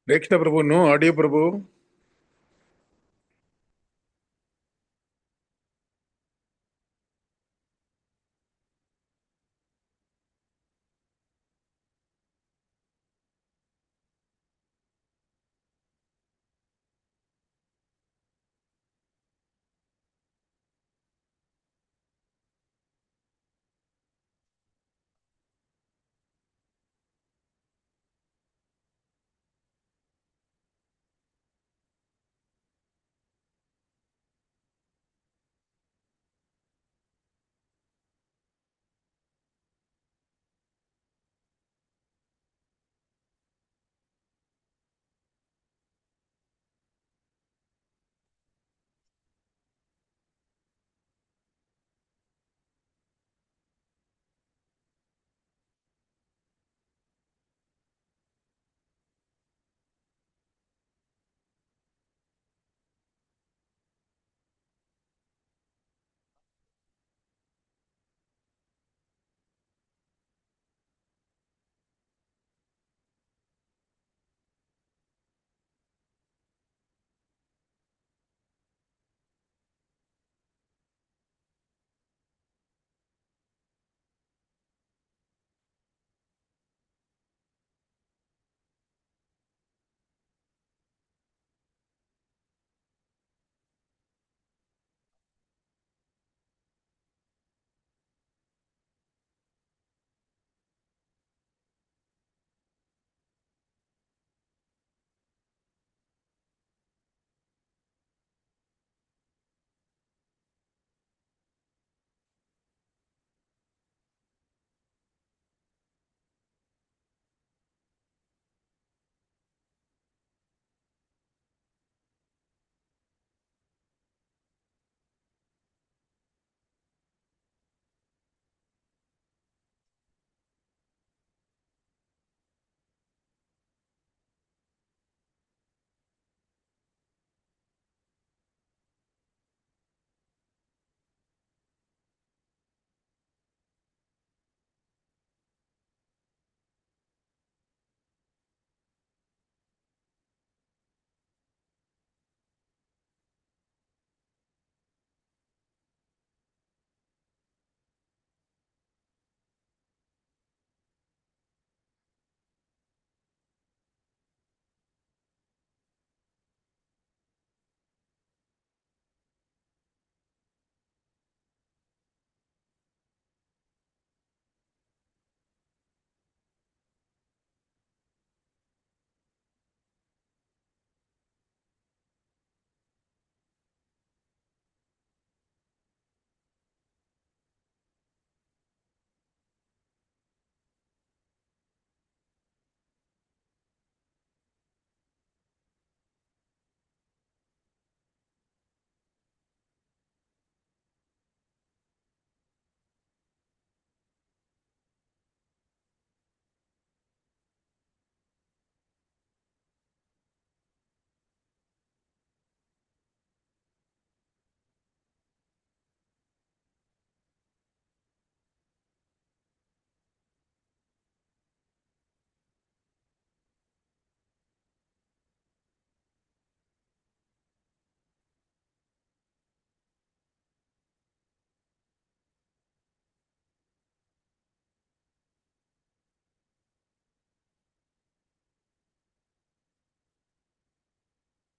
Rekshna Prabhu, no audio Prabhu.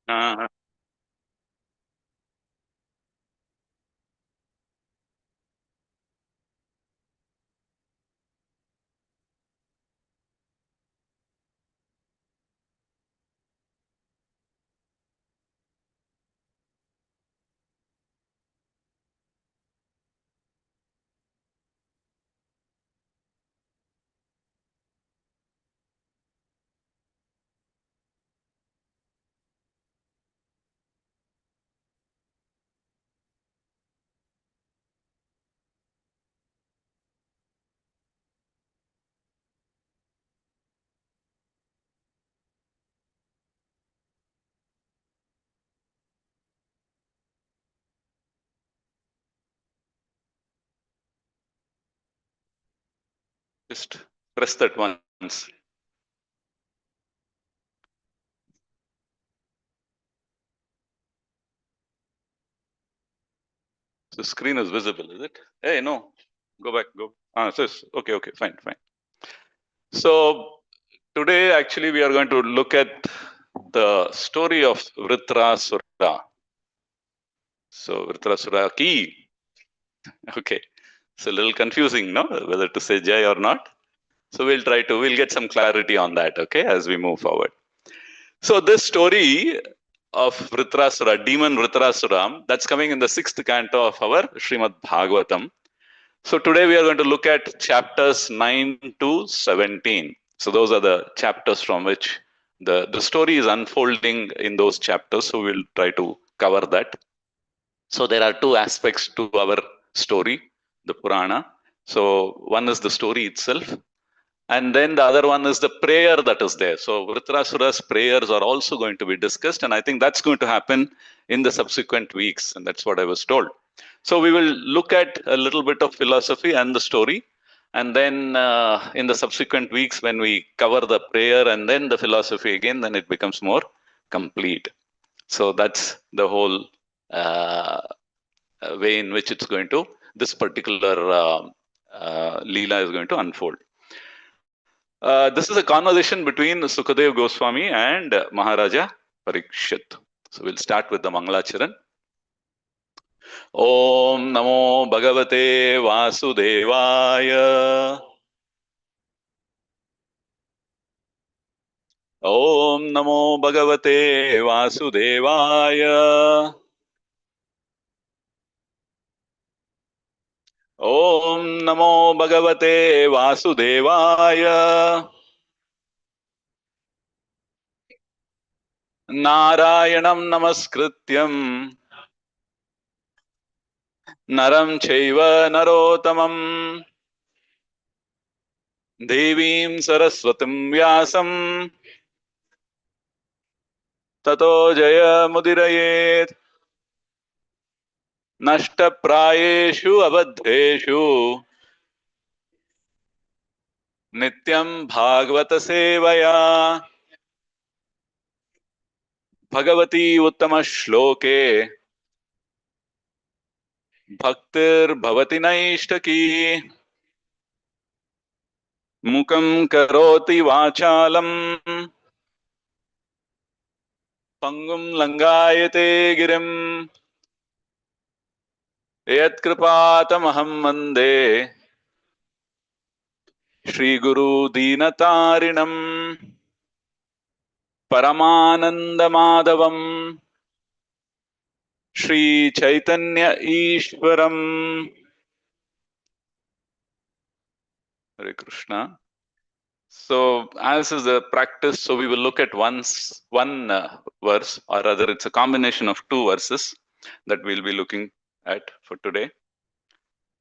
Uh, just press that once. The screen is visible, is it? Hey, no. Go back. Go. Okay. Fine. So today, actually, we are going to look at the story of Vṛtrāsura. So Vṛtrāsura ki. Okay. It's a little confusing, no? Whether to say Jai or not. So we'll get some clarity on that, okay, as we move forward. So this story of Vṛtrāsura, demon Vṛtrāsura, that's coming in the 6th canto of our Srimad Bhagavatam. So today we are going to look at chapters 9 to 17. So those are the chapters from which the story is unfolding in those chapters. So we'll try to cover that. So there are two aspects to our story, the Purana. So one is the story itself, and then the other one is the prayer that is there. So Vṛtrāsura's prayers are also going to be discussed, and I think that's going to happen in the subsequent weeks, and that's what I was told. So we will look at a little bit of philosophy and the story, and then in the subsequent weeks when we cover the prayer and then the philosophy again, then it becomes more complete. So that's the whole way in which this particular Leela is going to unfold. This is a conversation between Sukadev Goswami and Maharaja Parikshit. So we'll start with the Mangalacharan. Om Namo Bhagavate Vasudevaya. Om Namo Bhagavate Vasudevaya. Om Namo Bhagavate Vasudevaya. Narayanam Namaskrityam Naram Chaiva Narotamam Devim Saraswatim Vyasam Tato Jaya Mudirayet Nashta Prayeshu Abadheshu Nityam Bhagavata Sevaya Bhagavati Uttama Shloke Bhaktir Bhavati Naishtaki Mukam Karoti Vachalam Pangum Langayate Girim Yat Kripatamaham Mande Shri Guru Dinatarinam Paramananda Madhavam Shri Chaitanya Ishwaram. Hare Krishna. So as is the practice, so we will look at one verse, or rather it's a combination of two verses that we'll be looking at for today.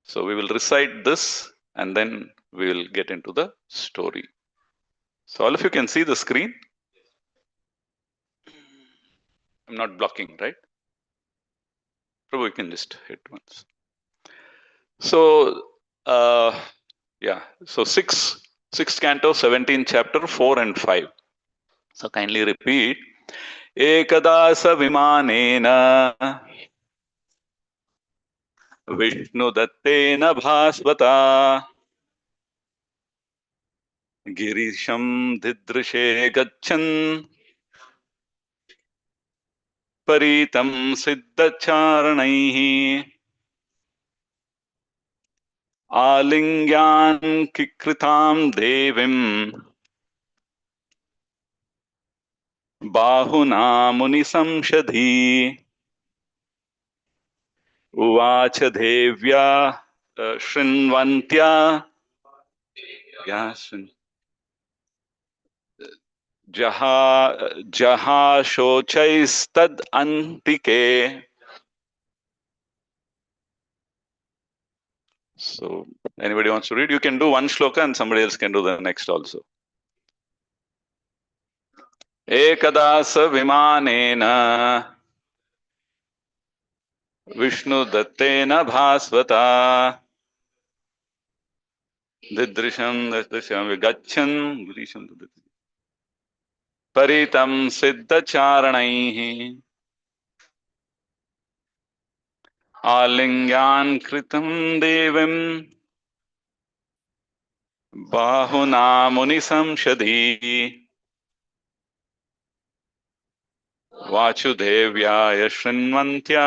So we will recite this and then we will get into the story. So all of you can see the screen. I'm not blocking, right? Probably we can just hit once. So yeah, so 6th canto, 17th chapter, 4 and 5. So kindly repeat. Ekadasa vimanena Vishnu dattena bhasvata Girisham didrishe gachan Paritam siddhacharanaihi Alingyan kikritam devim Bahuna munisamshadhi Uvacha devya shrinvantya Jaha shochaistad antike. So anybody wants to read? You can do one shloka and somebody else can do the next also. Ekadasa vimanena Vishnu dattena bhasvata Didrisham gachan Paritam siddhacharanaihi आलिङ्ग्यान् कृतं देवीं बाहुना मुनिसंशदि वाचुदेव्याय शृण्वन्त्या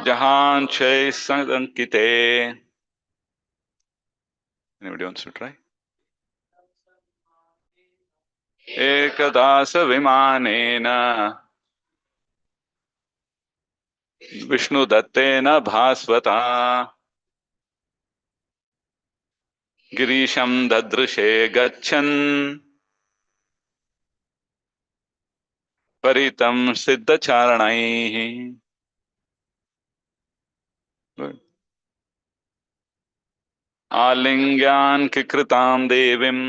जहाञ्चै सदङ्किते. Anybody wants to try? एकदास विमानेन विष्णुदत्तेन भास्वता गिरीशं ददृशे गच्छन् परितं सिद्धचारणैः. आलिङ्ग्यान् कृतां देवीं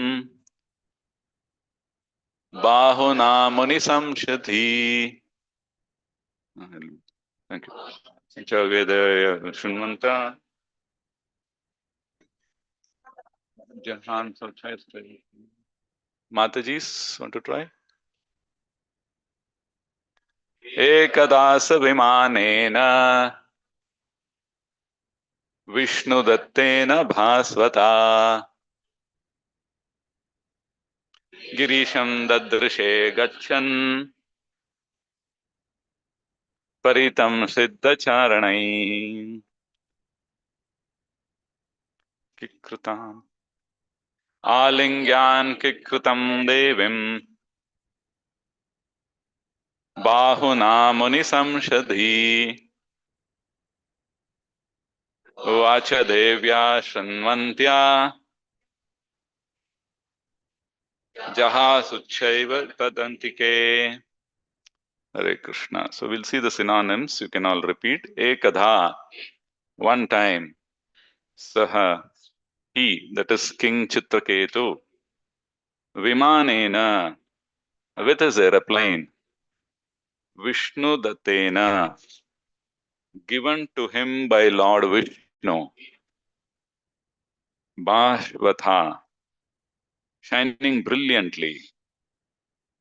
बाहुना मुनिसंशधि. Thank you. Jagedaya Shunmanta Jahan Mataji's want to try? Ekadasa Vimanena Vishnudattena Bhasvata Girisham Dadrishe Gachan Paritam Siddha Charanai Kikrutam Alingyan Kikrutam Devim Bahuna Muni Samshadhi Vacha Devya Shanvantya Jaha Suchaiva Tadantike. Hare Krishna. So we'll see the synonyms. You can all repeat. Ekadha, one time. Saha, he, that is King Chitraketu. Vimanena, with his aeroplane. Vishnu Dattena, given to him by Lord Vishnu. Bhashvatha, shining brilliantly.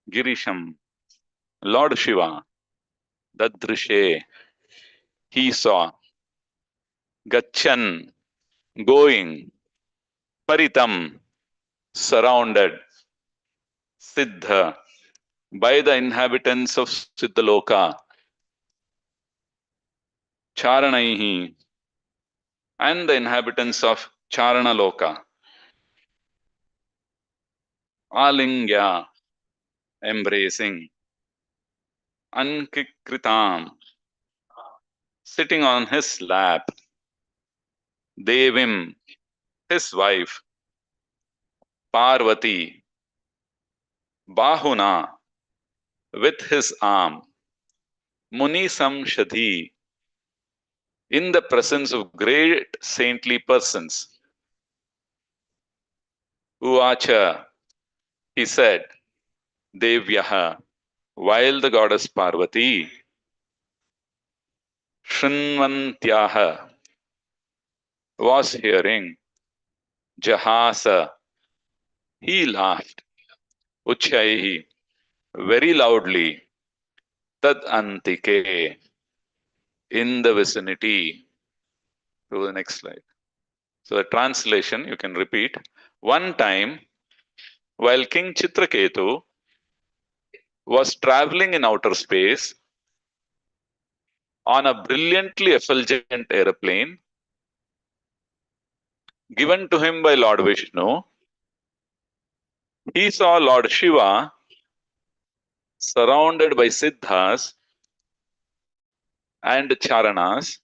Girisham, Lord Shiva. Dadrishe, he saw. Gachan, going. Paritam, surrounded. Siddha, by the inhabitants of Siddhaloka. Charanaihi, and the inhabitants of Charanaloka. Alingya, embracing. Ankikritam, sitting on his lap. Devim, his wife. Parvati, Bahuna, with his arm. Muni Samshadhi, in the presence of great saintly persons. Uvacha, he said, Devyaha, while the goddess Parvati, Shrinvantyaha, was hearing, Jahasa, he laughed, Uchaihi, very loudly, Tad Antike, in the vicinity. To the next slide. So the translation, you can repeat. One time, while King Chitraketu was traveling in outer space on a brilliantly effulgent aeroplane given to him by Lord Vishnu, he saw Lord Shiva surrounded by Siddhas and Charanas.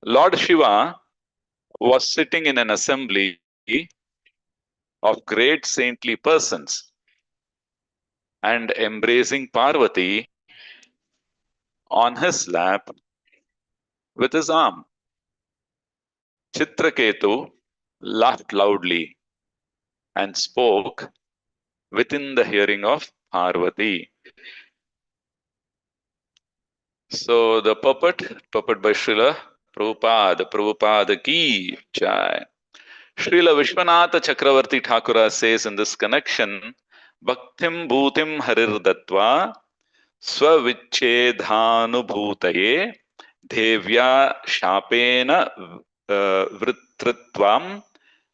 Lord Shiva was sitting in an assembly of great saintly persons and embracing Parvati on his lap with his arm. Chitraketu laughed loudly and spoke within the hearing of Parvati. So the puppet by Srila Prabhupada ki jai. Srila Vishwanatha Chakravarti Thakura says in this connection, Bhaktim Bhutim Harir Dattva Swavichedhanubhutaye Devya Shapena Vṛtrātvam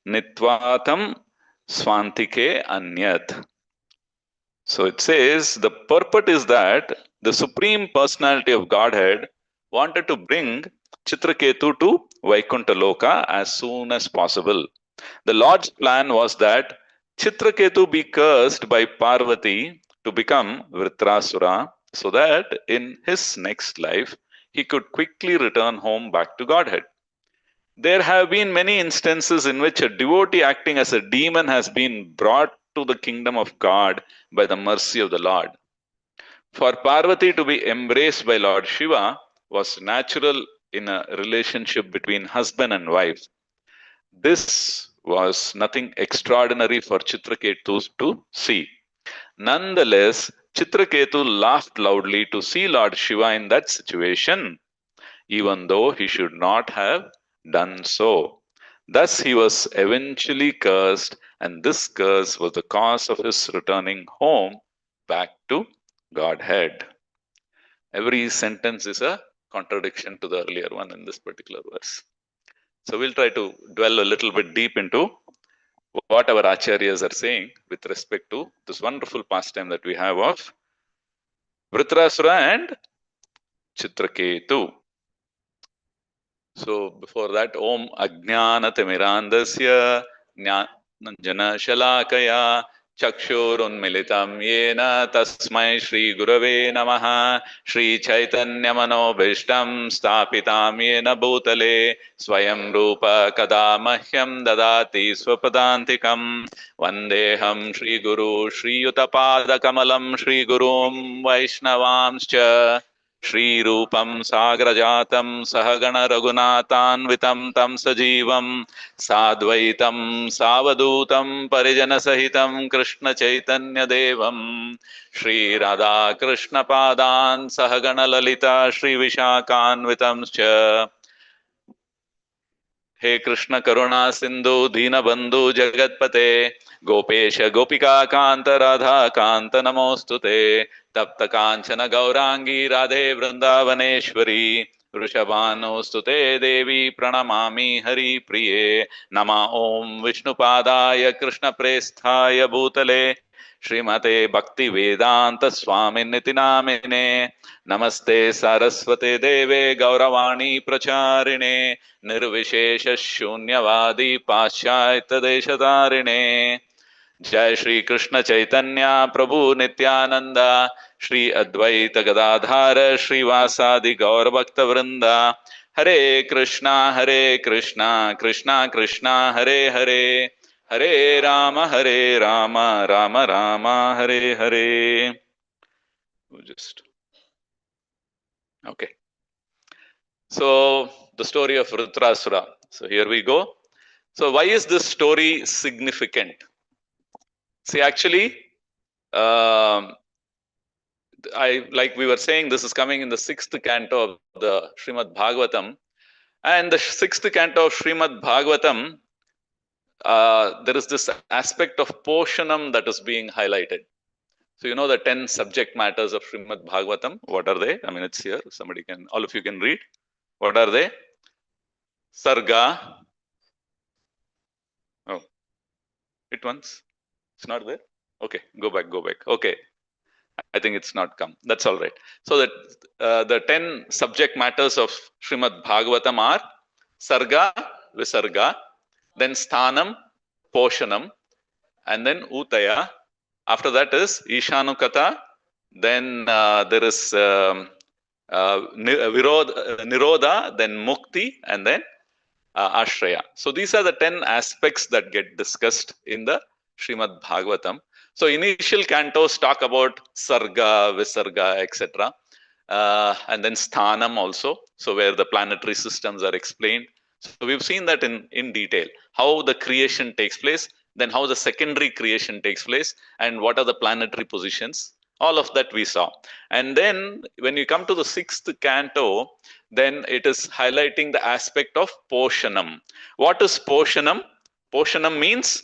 Nitvatam Swantike Anyat. So it says the purport is that the Supreme Personality of Godhead wanted to bring Chitraketu to Vaikuntha Loka as soon as possible. The Lord's plan was that Chitraketu be cursed by Parvati to become Vṛtrāsura so that in his next life he could quickly return home back to Godhead. There have been many instances in which a devotee acting as a demon has been brought to the kingdom of God by the mercy of the Lord. For Parvati to be embraced by Lord Shiva was natural in a relationship between husband and wife. This was nothing extraordinary for Chitraketu to see. Nonetheless, Chitraketu laughed loudly to see Lord Shiva in that situation, even though he should not have done so. Thus, he was eventually cursed, and this curse was the cause of his returning home back to Godhead. Every sentence is a contradiction to the earlier one in this particular verse. So, we'll try to dwell a little bit deep into what our acharyas are saying with respect to this wonderful pastime that we have of Vṛtrāsura and Chitraketu. So before that, Om Ajnanatimirandasya Jnananjana Shalakaya Chakshurunmilitam Yena Tasmai Shri Gurave Namaha Shri Chaitanya Manobhishtam Stapitam Yena Bhutale Swayam Rupa Kada Mahyam Dadati Swapadantikam Vandeham Shri Guru Shri Yutapada Kamalam Shri Gurum Vaishnavamscha Shri Rupam Sagrajatam Sahagana Raghunathanvitam Tam Sajivam Sadvaitam Savadutam Parijana Sahitam Krishna Chaitanya Devam Shri Radha Krishna Padan Sahagana Lalita Shri Vishakhanvitamscha He Krishna Karuna Sindhu Dina Bandhu Jagatpate Gopesha Gopika Kanta Radha Kanta Namostute Tapta Kanchana Gaurangi Radhe Vrindavaneshwari Vrishabhanostute Devi Pranamami Hari Priye Nama Om Vishnupadaya Krishna Presthaya Bhutale Srimate Bhakti Vedanta Swami Nitinamine Namaste Saraswate Deve Gauravani Pracharine Nirvishesha Shunyavadi Paschayata Deshatarine Jai Shri Krishna Chaitanya Prabhu Nityananda Shri Advaita Gadadhara Shri Vasadi Gaur Bhakta Vrinda Hare Krishna Krishna Krishna Hare Hare Hare Rama Rama Rama Hare Hare. Just okay. So the story of Vṛtrāsura. So here we go. So why is this story significant? See, actually, like we were saying, this is coming in the 6th canto of the Srimad Bhagavatam. And the 6th canto of Srimad Bhagavatam, there is this aspect of Poshanam that is being highlighted. So you know the 10 subject matters of Srimad Bhagavatam. What are they? I mean, it's here. Somebody can, all of you can read. What are they? Sarga. Oh, it once. It's not there. Okay, go back. Okay, I think it's not come. That's all right. So that the 10 subject matters of Srimad Bhagavatam are Sarga, Visarga, then Sthanam, Poshanam, and then Utaya. After that is Ishanukata. Then there is Nirodha, then Mukti, and then Ashraya. So these are the 10 aspects that get discussed in the Srimad Bhagavatam. So initial cantos talk about Sarga, Visarga, etc. And then Sthanam also, so where the planetary systems are explained. So we've seen that in detail, how the creation takes place, then how the secondary creation takes place, and what are the planetary positions. All of that we saw. And then when you come to the 6th canto, then it is highlighting the aspect of Poshanam. What is Poshanam? Poshanam means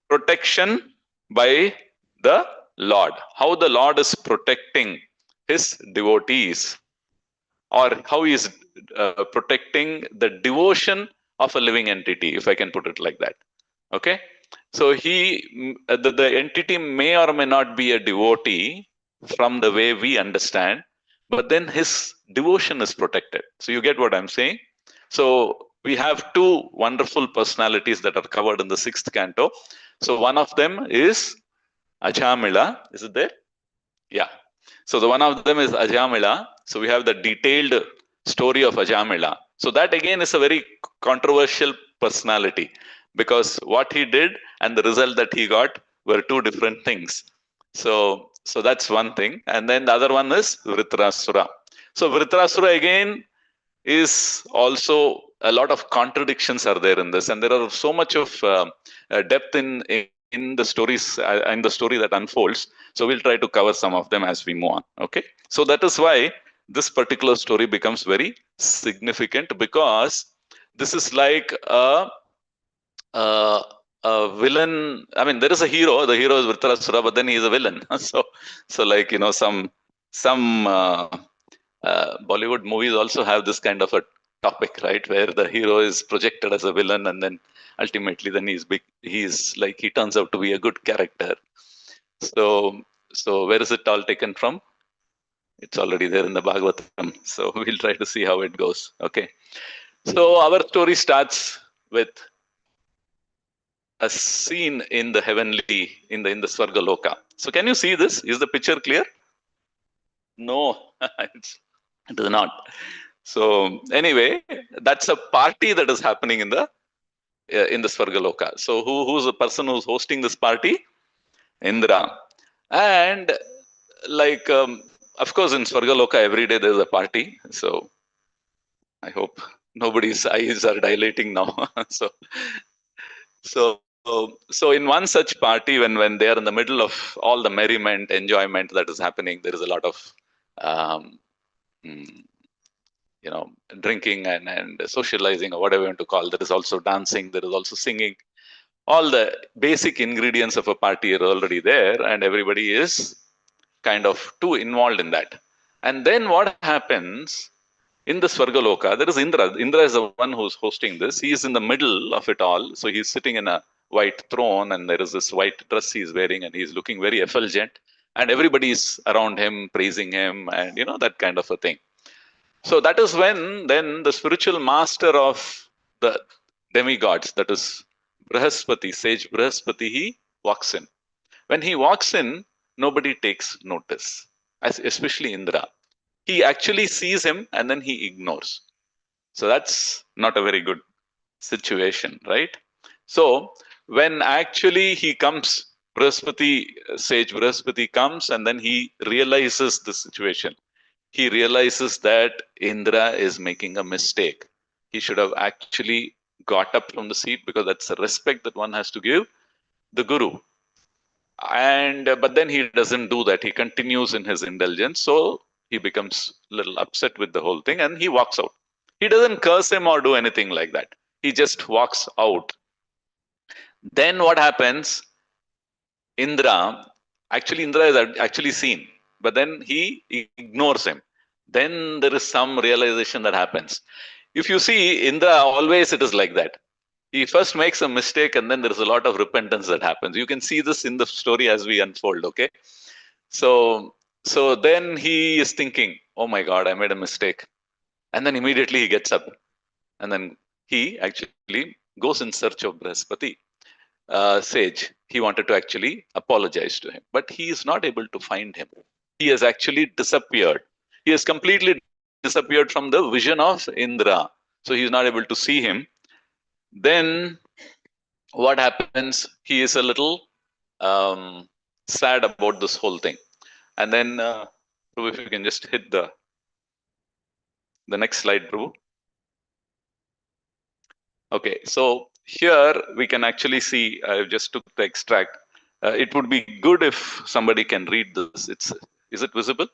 protection by the Lord. How the Lord is protecting his devotees, or how he is protecting the devotion of a living entity, if I can put it like that. Okay, so the entity may or may not be a devotee from the way we understand, but then his devotion is protected. So you get what I'm saying? So we have two wonderful personalities that are covered in the 6th canto. So one of them is Ajamila. Is it there? Yeah. So the one of them is Ajamila. So we have the detailed story of Ajamila. So that again is a very controversial personality, because what he did and the result that he got were two different things. So that's one thing. And then the other one is Vṛtrāsura. So Vṛtrāsura again is also a lot of contradictions are there in this, and there are so much of depth in the stories in the story that unfolds. So we'll try to cover some of them as we move on. Okay, so that is why this particular story becomes very significant, because this is like a villain. I mean, there is a hero. The hero is Vṛtrāsura, but then he is a villain. So like, you know, some Bollywood movies also have this kind of a topic, right, where the hero is projected as a villain, and then ultimately then he's like, he turns out to be a good character. So where is it all taken from? It's already there in the Bhagavatam. So we'll try to see how it goes. Okay. So our story starts with a scene in the heavenly, in the Svargaloka. So can you see this? Is the picture clear? No, it is not. So anyway, that's a party that is happening in the Svargaloka. So who's the person who's hosting this party? Indra. And like, of course, in Svargaloka every day there's a party. So I hope nobody's eyes are dilating now. so so in one such party, when they are in the middle of all the merriment, enjoyment that is happening, there is a lot of um, mm, you know, drinking and socializing, or whatever you want to call. There is also dancing, there is also singing. All the basic ingredients of a party are already there, and everybody is kind of too involved in that. And then what happens in the Svargaloka, there is Indra. Indra is the one who's hosting this. He is in the middle of it all. So he's sitting in a white throne, and there is this white dress he's wearing, and he's looking very effulgent. And everybody is around him, praising him, and you know, that kind of a thing. So that is when then the spiritual master of the demigods, that is Brihaspati, sage Brihaspati, he walks in. When he walks in, nobody takes notice, especially Indra. He actually sees him and then he ignores. So that's not a very good situation, right? So when actually he comes, sage Brihaspati comes, and then he realizes the situation. He realizes that Indra is making a mistake. He should have actually got up from the seat, because that's the respect that one has to give the guru. And but then he doesn't do that. He continues in his indulgence. So he becomes a little upset with the whole thing, and he walks out. He doesn't curse him or do anything like that. He just walks out. Then what happens? Indra is actually seen, but then he ignores him. Then there is some realization that happens. If you see Indra, always it is like that. He first makes a mistake, and then there is a lot of repentance that happens. You can see this in the story as we unfold. Okay, so then he is thinking, "Oh my God, I made a mistake," and then immediately he gets up, and then he actually goes in search of Brihaspati. Sage, he wanted to actually apologize to him, but he is not able to find him. He has actually disappeared. He has completely disappeared from the vision of Indra. So he is not able to see him. Then what happens? He is a little sad about this whole thing. And then, Prabhu, if you can just hit the next slide, Prabhu. Okay, so here we can actually see, I just took the extract. It would be good if somebody can read this. Is it visible?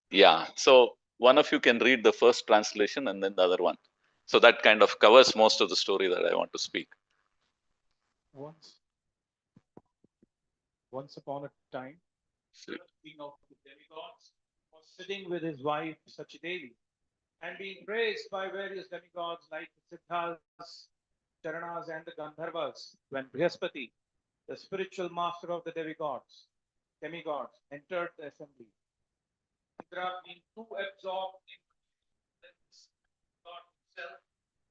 Yeah. So one of you can read the first translation and then the other one. So that kind of covers most of the story that I want to speak. Once upon a time, the king of the demigods was sitting with his wife Sachidevi and being praised by various demigods like the Siddhas, Charanas, and the Gandharvas, when Brihaspati, the spiritual master of the demigods, entered the assembly. Indra, being too absorbed in this God himself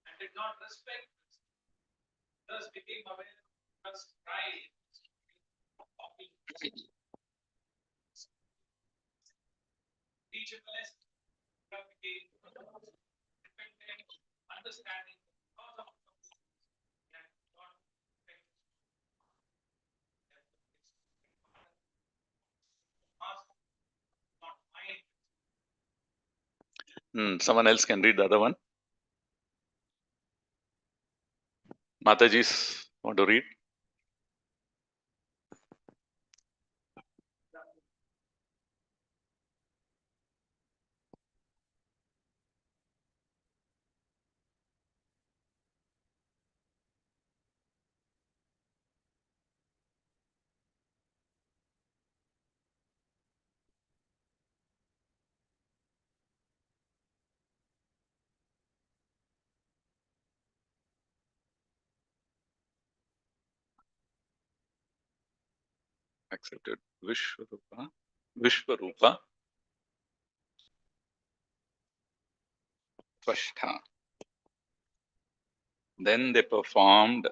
and did not respect this, thus became aware of his pride. Teach him a lesson. Indra became repentant, understanding the cause of and God not mind. Someone else can read the other one. Mataji's want to read? Accepted. Vishwarupa. Tvashtha. Then they performed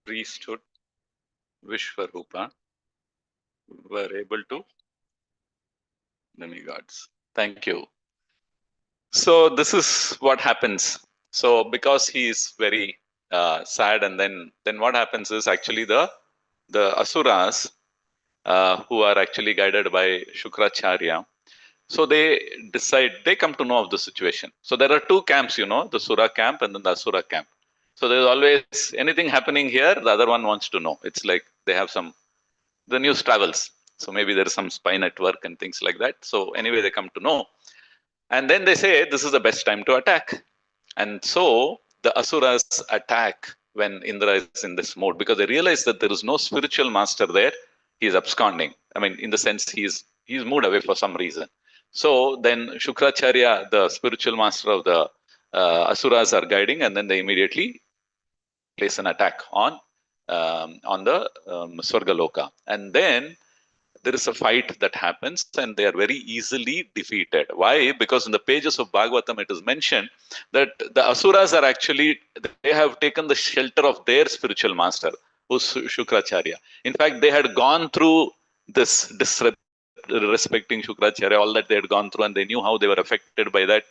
priesthood. Vishwarupa were able to demigods. Thank you. So this is what happens. So because he is very sad, and then what happens is actually the asuras who are actually guided by Shukracharya. So they decide, they come to know of the situation. So there are two camps, the Sura camp and then the Asura camp. So there's always anything happening here, the other one wants to know. It's like they have the news travels. So maybe there is some spy network and things like that. So anyway, they come to know. And then they say, this is the best time to attack. And so the Asuras attack when Indra is in this mode, because they realize that there is no spiritual master there. He is absconding. I mean, in the sense he's moved away for some reason. So then Shukracharya, the spiritual master of the Asuras, are guiding, and then they immediately place an attack on the Swargaloka. And then there is a fight that happens, and they are very easily defeated. Why? Because in the pages of Bhagavatam, it is mentioned that the Asuras are actually, they have taken the shelter of their spiritual master, who's Shukracharya. In fact, they had gone through this disrespecting Shukracharya, all that they had gone through, and they knew how they were affected by that.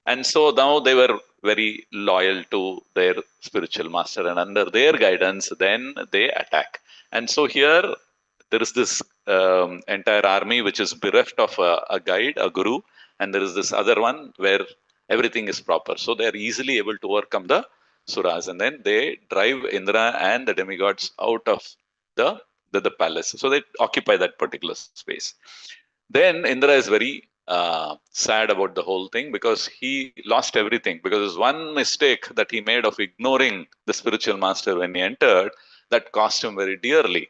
And so now they were very loyal to their spiritual master, and under their guidance, then they attack. And so here, there is this entire army which is bereft of a guide, a guru, and there is this other one where everything is proper. So they are easily able to overcome the Suras, and then they drive Indra and the demigods out of the palace. So they occupy that particular space. Then Indra is very sad about the whole thing, because he lost everything, because there's one mistake that he made of ignoring the spiritual master when he entered that cost him very dearly.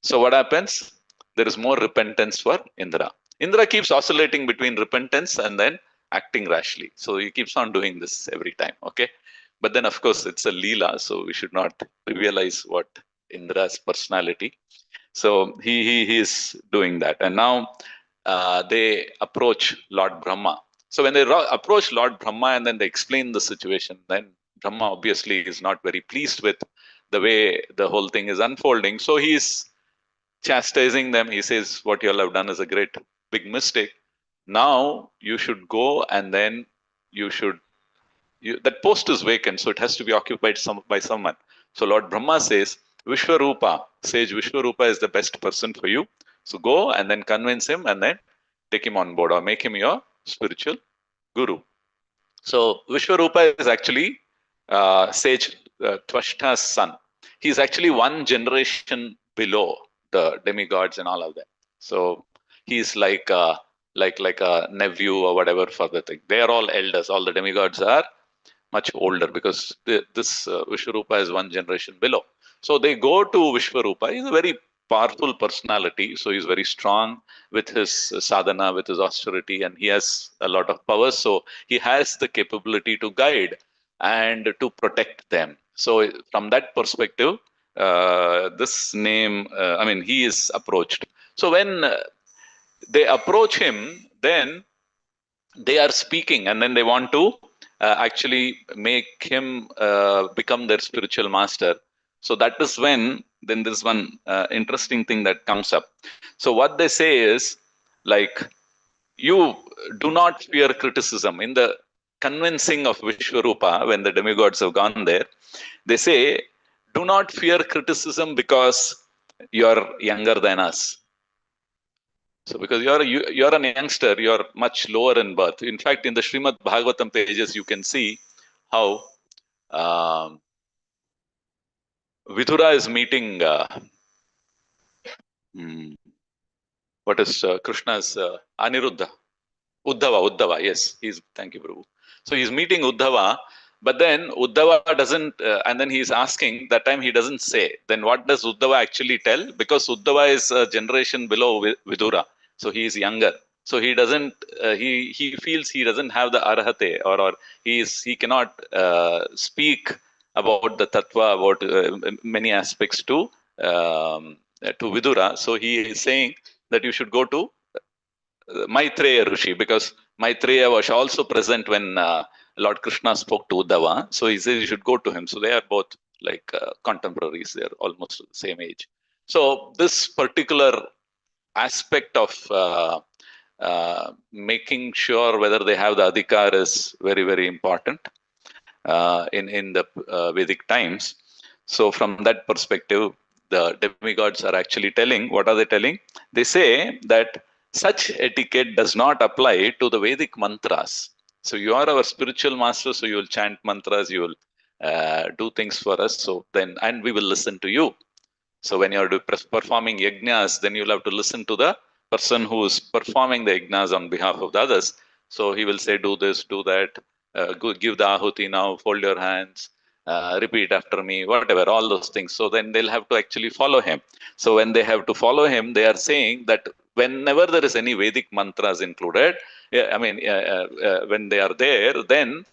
So what happens? There is more repentance for Indra. Indra keeps oscillating between repentance and then acting rashly. So he keeps on doing this every time. Okay. But then, of course, it's a Leela, so we should not trivialize what Indra's personality. So he is doing that. And now they approach Lord Brahma. So when they approach Lord Brahma and then they explain the situation, then Brahma obviously is not very pleased with the way the whole thing is unfolding. So he is chastising them. He says, what you all have done is a great big mistake. Now you should go, and then that post is vacant, so it has to be occupied by someone. So Lord Brahma says, Vishwarupa, sage Vishwarupa is the best person for you. So go and then convince him, and then take him on board, or make him your spiritual guru. So Vishwarupa is actually sage Tvashta's son. He's actually one generation below the demigods and all of that. So he's like a nephew or whatever for the thing. They are all elders. All the demigods are much older, because this Vishwarupa is one generation below. So they go to Vishwarupa. He's a very powerful personality. So he's very strong with his sadhana, with his austerity, and he has a lot of power. So he has the capability to guide and to protect them. So from that perspective, this name, he is approached. So when they approach him, then they are speaking, and then they want to actually make him become their spiritual master. So that is when then there's one interesting thing that comes up. So what they say is, like, you do not fear criticism. In the convincing of Vishwarupa, when the demigods have gone there, they say, do not fear criticism because you're younger than us. So because you're an youngster, you're much lower in birth. In fact, in the Srimad Bhagavatam pages, you can see how Vidura is meeting what is Krishna's Aniruddha. Uddhava, yes. Thank you, Prabhu. So he's meeting Uddhava, but then Uddhava doesn't, and then he's asking, that time he doesn't say. Then what does Uddhava actually tell? Because Uddhava is a generation below Vidura, so he is younger. So he doesn't, he feels he doesn't have the arhate, or he cannot speak about the tattva, about many aspects to Vidura. So he is saying that you should go to Maitreya Rishi, because Maitreya was also present when Lord Krishna spoke to Uddhava. So he says you should go to him. So they are both like contemporaries. They are almost the same age. So this particular aspect of making sure whether they have the adhikar is very, very important in the Vedic times. So from that perspective, the demigods are actually telling, what are they telling? They say that such etiquette does not apply to the Vedic mantras. So you are our spiritual master, so you will chant mantras, you will do things for us. So then, and we will listen to you. So when you are performing yajnas, then you'll have to listen to the person who is performing the yajnas on behalf of the others. So he will say, do this, do that, give the ahuti now, fold your hands, repeat after me, whatever, all those things. So then they'll have to actually follow him. So when they have to follow him, they are saying that whenever there is any Vedic mantras included, when they are there, then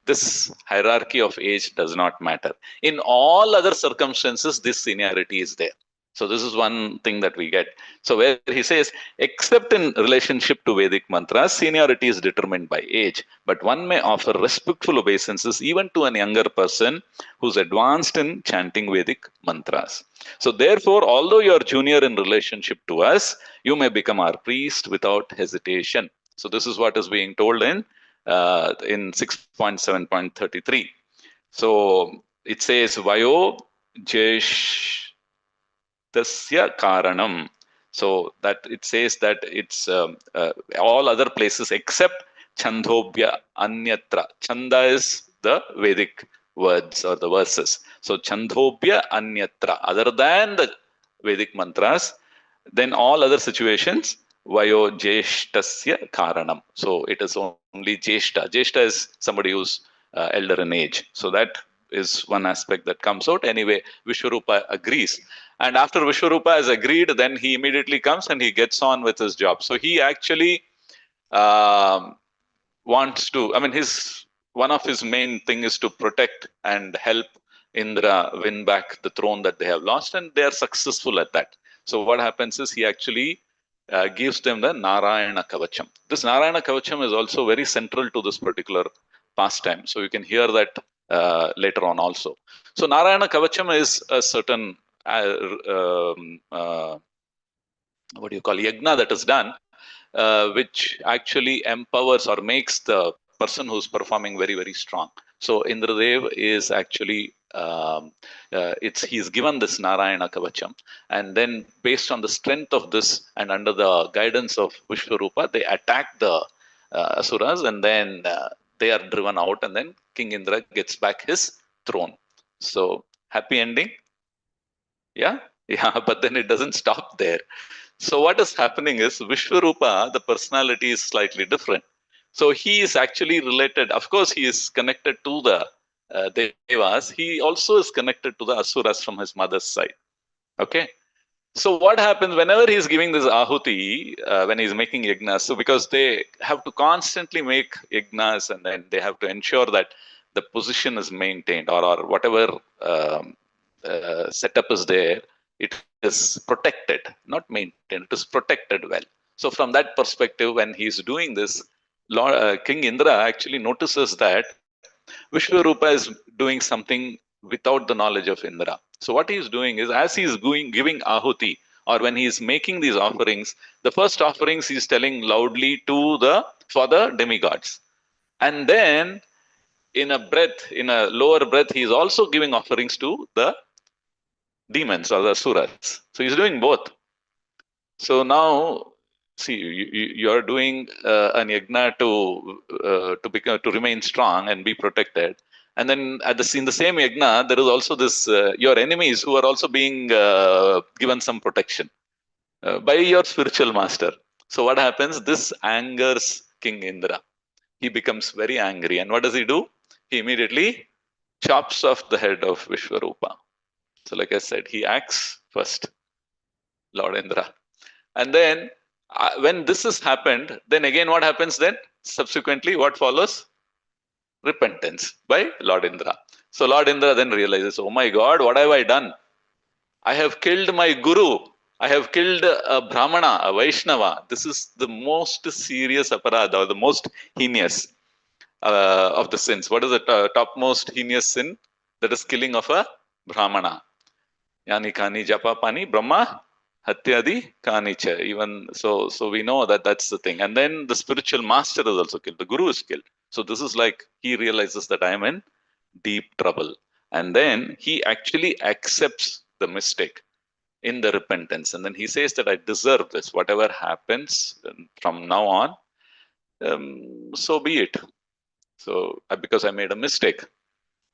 this hierarchy of age does not matter. In all other circumstances, this seniority is there. So this is one thing that we get. So where he says, except in relationship to Vedic mantras, seniority is determined by age. But one may offer respectful obeisances even to a younger person who's advanced in chanting Vedic mantras. So therefore, although you're junior in relationship to us, you may become our priest without hesitation. So this is what is being told in 6.7.33. So it says, Vayo Jestasya Karanam. So that it says that it's all other places except Chandobhya Anyatra. Chanda is the Vedic words or the verses. So Chandobhya Anyatra, other than the Vedic mantras, then all other situations, Vayo Jeshtasya Karanam. So it is only Jeshta. Jeshta is somebody who's elder in age. So that is one aspect that comes out. Anyway, Vishwarupa agrees. And after Vishwarupa has agreed, then he immediately comes and he gets on with his job. So he actually wants to, one of his main thing is to protect and help Indra win back the throne that they have lost, and they are successful at that. So what happens is he actually gives them the Narayana Kavacham. This Narayana Kavacham is also very central to this particular pastime. So you can hear that later on also. So Narayana Kavacham is a certain yagna that is done, which actually empowers or makes the person who's performing very, very strong. So Indradev is actually he's given this Narayana Kavacham, and then based on the strength of this and under the guidance of Vishwarupa, they attack the asuras, and then they are driven out, and then King Indra gets back his throne. So happy ending. Yeah, but then it doesn't stop there. So what is happening is Vishwarupa, the personality is slightly different. So he is actually related. Of course, he is connected to the Devas. He also is connected to the Asuras from his mother's side. Okay. So what happens whenever he's giving this ahuti, when he's making yagnas? So because they have to constantly make yagnas, and then they have to ensure that the position is maintained, or whatever setup is there, it is protected, not maintained. It is protected well. So from that perspective, when he's doing this, King Indra actually notices that Vishwarupa is doing something without the knowledge of Indra. So what he is doing is, as he is giving ahuti, or when he is making these offerings, the first offerings he is telling loudly for the demigods, and then in a lower breath, he is also giving offerings to the demons or the asuras. So he's doing both. So now, see, you are doing an yagna to remain strong and be protected, and then in the same yagna, there is also this your enemies who are also being given some protection by your spiritual master. So what happens? This angers King Indra. He becomes very angry, and what does he do? He immediately chops off the head of Vishwarupa. So, like I said, he acts first, Lord Indra. And then when this has happened, then again what happens then? Subsequently, what follows? Repentance by Lord Indra. So Lord Indra then realizes, oh my God, what have I done? I have killed my guru. I have killed a Brahmana, a Vaishnava. This is the most serious aparadha, or the most heinous of the sins. What is the topmost heinous sin? That is killing of a Brahmana. Yani kani japa pani Brahma hatyadi kanicha. Even so we know that that's the thing. And then the spiritual master is also killed. The guru is killed. So this is like he realizes that I am in deep trouble. And then he actually accepts the mistake in the repentance. And then he says that I deserve this. Whatever happens from now on, so be it. So because I made a mistake.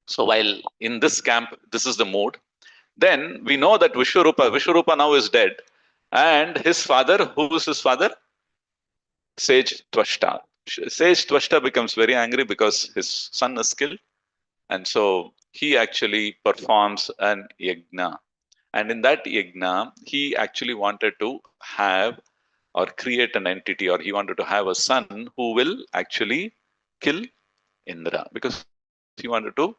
So while in this camp, this is the mood. Then we know that Vishwarupa now is dead. And his father, who is his father? Sage Twashta. Sage Twashta becomes very angry because his son is killed. And so he actually performs an yagna. And in that yagna, he actually wanted to have or create an entity, or he wanted to have a son who will actually kill Indra, because he wanted to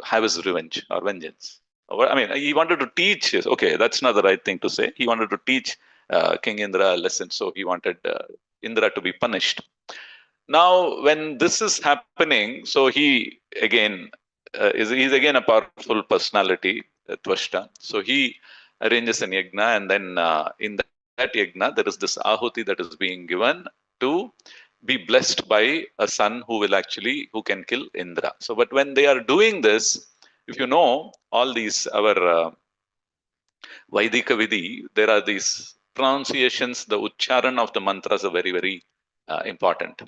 have his revenge or vengeance. I mean, he wanted to teach. Okay, that's not the right thing to say. He wanted to teach King Indra a lesson, so he wanted Indra to be punished. Now, when this is happening, so he again he's again a powerful personality, Twashta. So he arranges an yagna, and then in that yagna, there is this ahuti that is being given to be blessed by a son who can kill Indra. So, but when they are doing this, if you know all these our Vaidika Vidhi, there are these pronunciations. The ucharan of the mantras are very, very important.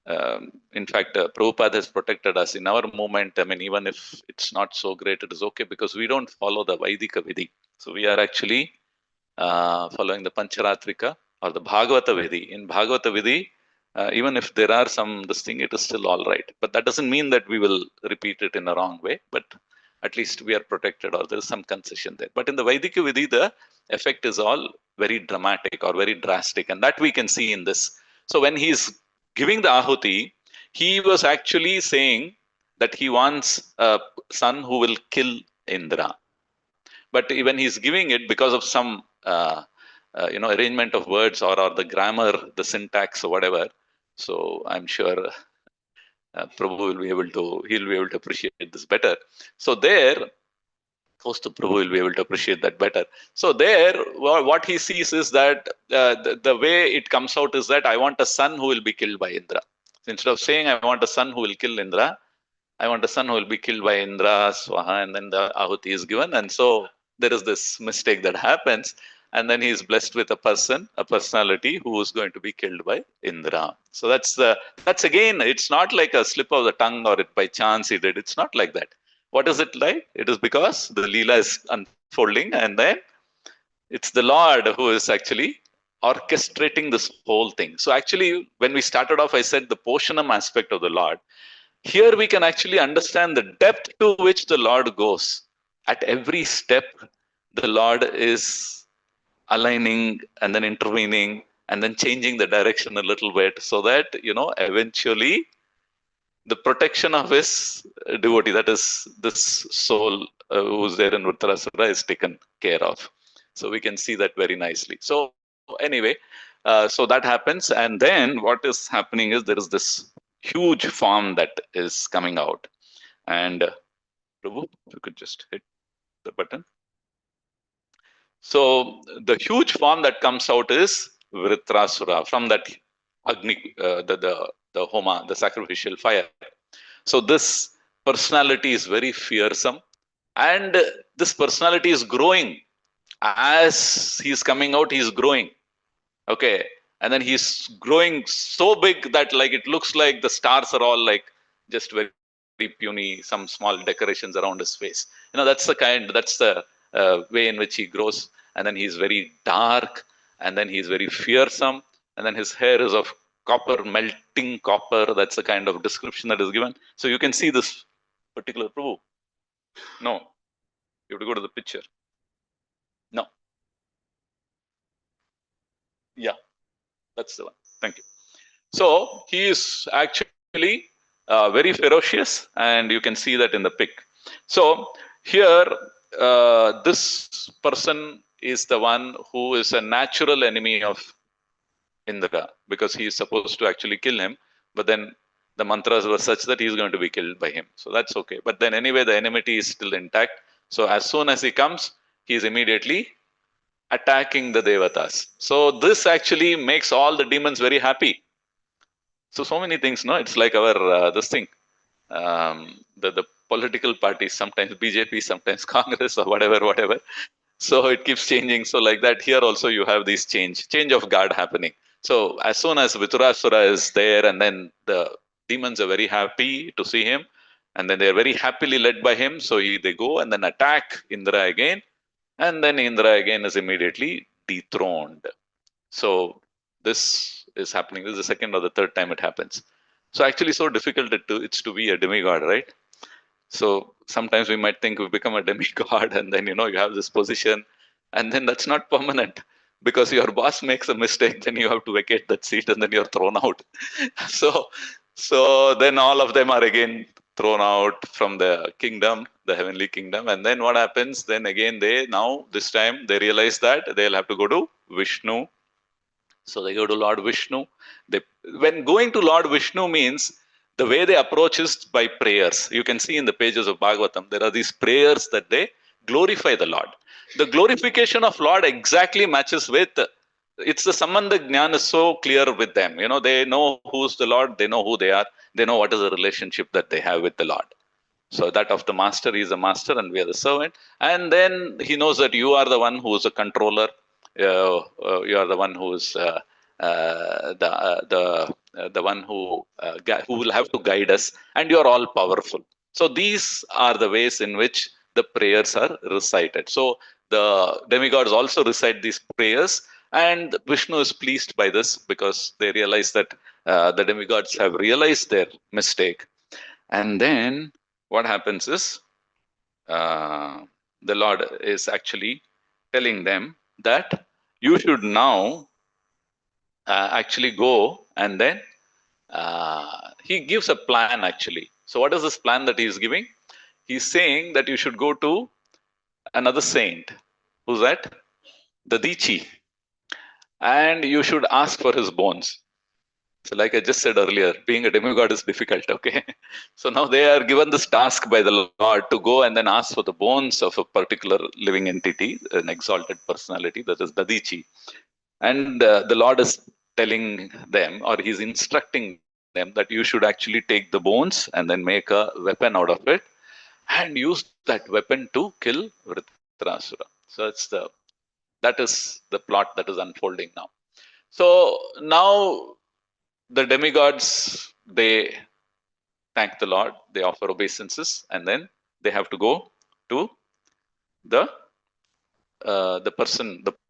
In fact, Prabhupada has protected us in our movement. I mean, even if it's not so great, it is okay, because we don't follow the Vaidika Vidhi. So we are actually following the Pancharatrika or the Bhagavata Vidhi. In Bhagavata Vidhi, even if there are some this thing, it is still all right. But that doesn't mean that we will repeat it in a wrong way. But at least we are protected, or there is some concession there. But in the Vaidika Vidhi, the effect is all very dramatic or very drastic, and that we can see in this. So when he is giving the ahuti, he was actually saying that he wants a son who will kill Indra. But when he's giving it, because of some arrangement of words, or the grammar, the syntax, or whatever, so I'm sure Prabhu will be able to appreciate this better. So there, Prabhu will be able to appreciate that better. So there, what he sees is that the way it comes out is that I want a son who will be killed by Indra. So instead of saying I want a son who will kill Indra, I want a son who will be killed by Indra, Swaha, and then the ahuti is given. And so there is this mistake that happens. And then he is blessed with a personality who is going to be killed by Indra. So that's again, it's not like a slip of the tongue or it by chance he did. It's not like that. What is it like? It is because the Leela is unfolding, and then it's the Lord who is actually orchestrating this whole thing. So actually, when we started off, I said the Poshanam aspect of the Lord. Here we can actually understand the depth to which the Lord goes. At every step, the Lord is aligning and then intervening and then changing the direction a little bit so that, eventually the protection of his devotee, that is this soul who's there in Vṛtrāsura, is taken care of. So we can see that very nicely. So anyway, so that happens. And then what is happening is there is this huge form that is coming out. And Prabhu, if you could just hit the button. So the huge form that comes out is Vṛtrāsura from that Agni, the Homa, the sacrificial fire. So this personality is very fearsome, and this personality is growing. As he's coming out, he's growing. Okay. And then he's growing so big that like it looks like the stars are all like just very puny, some small decorations around his face. That's the way in which he grows. And then he's very dark, and then he's very fearsome, and then his hair is of copper, melting copper. That's the kind of description that is given. So you can see this particular Prabhu. No, you have to go to the picture. No. Yeah, that's the one. Thank you. So he is actually very ferocious, and you can see that in the pic. So here, this person is the one who is a natural enemy of Indra, because he is supposed to actually kill him, but then the mantras were such that he is going to be killed by him. So that's okay. But then anyway, the enmity is still intact. So as soon as he comes, he is immediately attacking the devatas. So this actually makes all the demons very happy. So many things, no? It's like our this thing, the political parties, sometimes BJP, sometimes Congress, or whatever. So it keeps changing. So like that, here also you have this change of guard happening. So as soon as Vṛtrāsura is there, and then the demons are very happy to see him, and then they are very happily led by him. So they go and then attack Indra again, and then Indra again is immediately dethroned. So this is happening. This is the second or the third time it happens. So actually, so difficult it's to be a demigod, right? So sometimes we might think we've become a demigod, and then you have this position, and then that's not permanent, because your boss makes a mistake, then you have to vacate that seat, and then you're thrown out. so then all of them are again thrown out from the kingdom, the heavenly kingdom. And then what happens? Then again this time they realize that they'll have to go to Vishnu. So they go to Lord Vishnu. When going to Lord Vishnu means the way they approach is by prayers. You can see in the pages of Bhagavatam, there are these prayers that they glorify the Lord. The glorification of Lord exactly matches with, it's the Sambandha Jnana is so clear with them. They know who's the Lord, they know who they are, they know what is the relationship that they have with the Lord. So that of the master, he is the master and we are the servant. And then he knows that you are the one who is a controller. You are the one who is the one who will have to guide us, and you are all powerful. So these are the ways in which the prayers are recited. So the demigods also recite these prayers, and Vishnu is pleased by this because they realize that the demigods have realized their mistake. And then what happens is the Lord is actually telling them that you should now actually go, and then he gives a plan actually. So what is this plan that he is giving? He's saying that you should go to another saint. Who's that? The Dichi. And you should ask for his bones. So like I just said earlier, being a demigod is difficult, okay? So now they are given this task by the Lord to go and then ask for the bones of a particular living entity, an exalted personality, that is Dadichi. And the Lord is telling them, or he's instructing them, that you should actually take the bones and then make a weapon out of it and use that weapon to kill Vṛtrāsura. So that is the plot that is unfolding now. So now the demigods, they thank the Lord, they offer obeisances, and then they have to go to the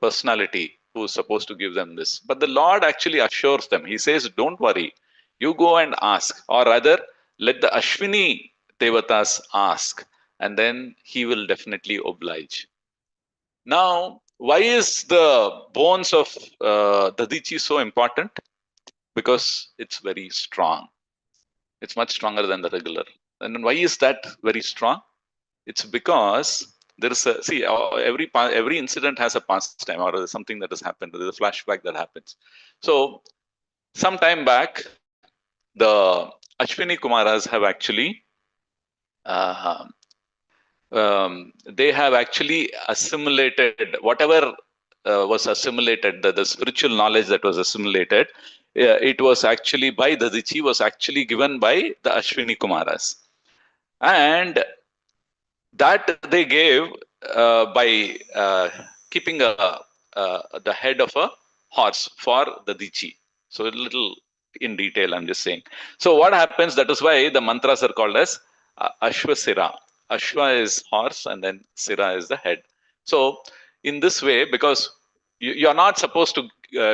personality who is supposed to give them this. But the Lord actually assures them. He says, don't worry, you go and ask, or rather, let the Ashwini Devatas ask, and then he will definitely oblige. Now, why is the bones of Dadichi so important? Because it's very strong. It's much stronger than the regular. And why is that very strong? It's because there is a every incident has a pastime or something that has happened. There is a flashback that happens. So some time back, the Ashwini Kumaras have actually they have actually assimilated whatever was assimilated, the spiritual knowledge that was assimilated. It was actually by Dadichi, was actually given by the Ashwini Kumaras, and that they gave by keeping the head of a horse for the Dichi. So a little in detail, I'm just saying. So what happens, that is why the mantras are called as Ashwa Sira. Ashwa is horse and then Sira is the head. So in this way, because you're not supposed to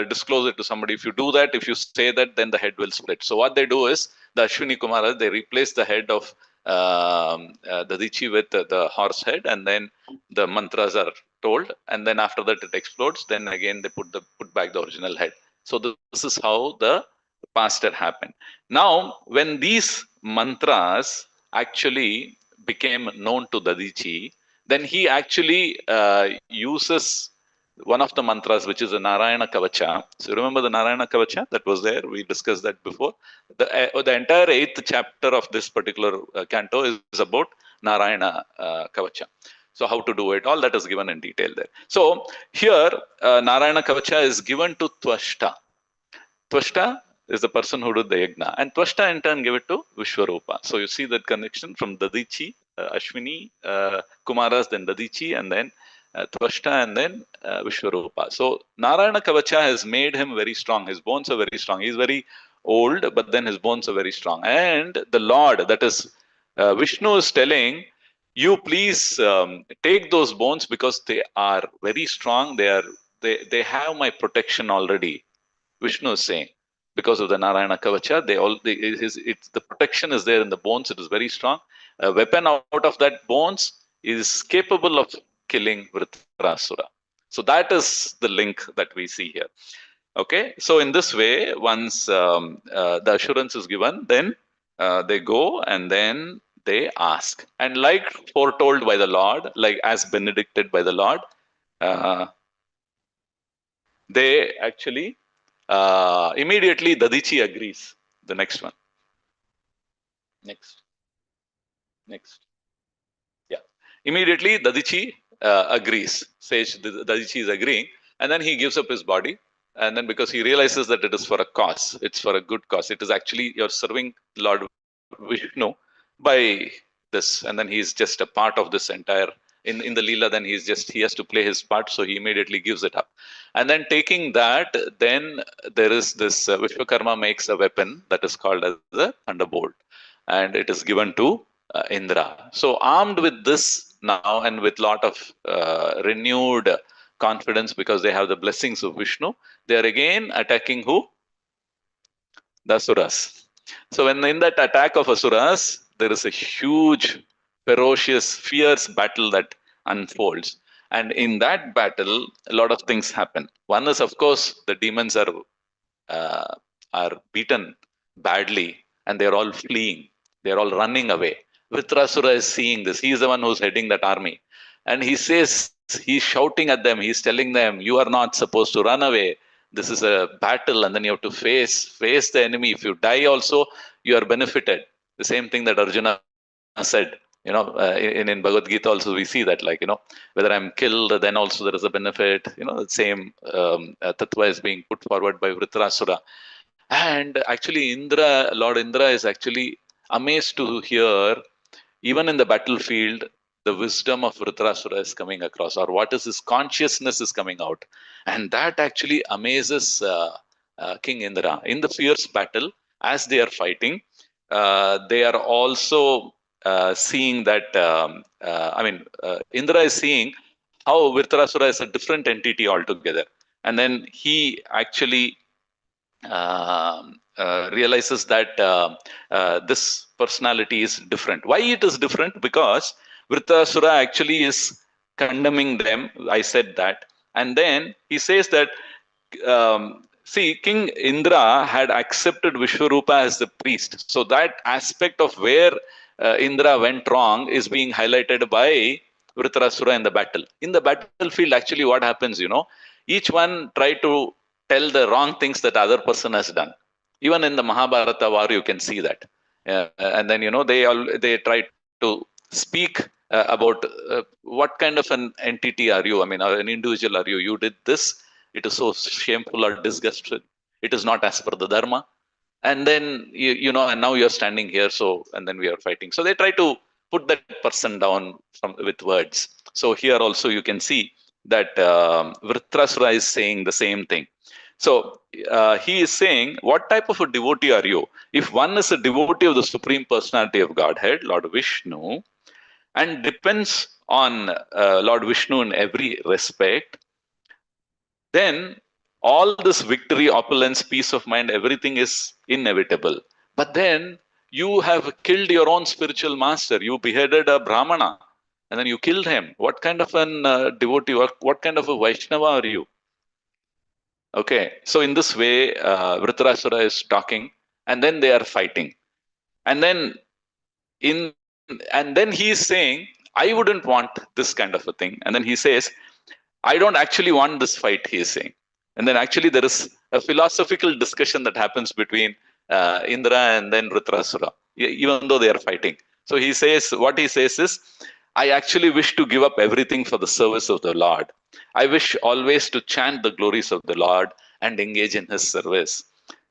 disclose it to somebody. If you do that, if you say that, then the head will split. So what they do is, the Ashwini Kumaras, they replace the head of the Dichi with the horse head, and then the mantras are told, and then after that it explodes. Then again they put back the original head. So this is how the past had happened. Now, when these mantras actually became known to Dadichi, then he actually uses one of the mantras, which is the Narayana Kavacha. So remember the Narayana Kavacha that was there? We discussed that before. The entire 8th chapter of this particular canto is about Narayana Kavacha. So how to do it, all that is given in detail there. So here, Narayana Kavacha is given to Tvashta. Tvashta is the person who did the yajna, and Tvashta in turn gave it to Vishwarupa. So you see that connection from Dadichi, Ashwini, Kumaras, then Dadichi, and then Tvashta, and then Vishwarupa. So Narayana Kavacha has made him very strong. His bones are very strong. He's very old, but then his bones are very strong. And the Lord, that is Vishnu, is telling, you please take those bones because they are very strong. They have my protection already. Vishnu is saying, because of the Narayana Kavacha, the protection is there in the bones. It is very strong. A weapon out of that bones is capable of killing Vṛtrāsura. So that is the link that we see here. Okay, so in this way, once the assurance is given, then they go and then they ask. And like foretold by the Lord, like as benedicted by the Lord, they actually immediately Dadichi agrees. The next one. Next. Yeah. Immediately Dadichi agrees. Says Dadichi is agreeing, and then he gives up his body. And then because he realizes that it is for a cause, it's for a good cause. It is actually you're serving Lord Vishnu by this, and then he's just a part of this entire. In the Leela, then he has to play his part, so he immediately gives it up. And then taking that, then there is this Vishwakarma makes a weapon that is called as the thunderbolt, and it is given to Indra. So armed with this now and with lot of renewed confidence because they have the blessings of Vishnu, they are again attacking who? The Asuras. So when in that attack of Asuras, there is a huge, ferocious, fierce battle that unfolds. And in that battle, a lot of things happen. One is, of course, the demons are beaten badly and they're all fleeing. They're all running away. Vṛtrāsura is seeing this. He's the one who's heading that army. And he says, he's shouting at them. He's telling them, you are not supposed to run away. This is a battle, and then you have to face the enemy. If you die also, you are benefited. The same thing that Arjuna said, in Bhagavad Gita also we see that, whether I'm killed, then also there is a benefit. The same tattva is being put forward by Vṛtrāsura. And actually Lord Indra is actually amazed to hear, even in the battlefield, the wisdom of Vṛtrāsura is coming across, or what is his consciousness is coming out. And that actually amazes King Indra. In the fierce battle, as they are fighting, they are also seeing that, Indra is seeing how Vṛtrāsura is a different entity altogether. And then he actually realizes that this personality is different. Why it is different? Because Vṛtrāsura actually is condemning them. I said that. And then he says that, see, King Indra had accepted Vishwarupa as the priest. So that aspect of where Indra went wrong is being highlighted by Vṛtrāsura in the battle. In the battlefield, actually, what happens, each one try to tell the wrong things that other person has done. Even in the Mahabharata war, you can see that. And then, they try to speak about what kind of an entity are you? I mean, an individual are you? You did this. It is so shameful or disgusting. It is not as per the dharma. And then, and now you're standing here. So, and then we are fighting. So they try to put that person down with words. So here also you can see that Vṛtrāsura is saying the same thing. So he is saying, what type of a devotee are you? If one is a devotee of the Supreme Personality of Godhead, Lord Vishnu, and depends on Lord Vishnu in every respect, then all this victory, opulence, peace of mind, everything is inevitable. But then you have killed your own spiritual master. You beheaded a Brahmana and then you killed him. What kind of an devotee, what kind of a Vaishnava are you? Okay, so in this way, Vṛtrāsura is talking, and then they are fighting, and then he is saying, "I wouldn't want this kind of a thing." And then he says, "I don't actually want this fight." He is saying, and then actually there is a philosophical discussion that happens between Indra and then Vṛtrāsura, even though they are fighting. So he says, what he says is, "I actually wish to give up everything for the service of the Lord. I wish always to chant the glories of the Lord and engage in his service.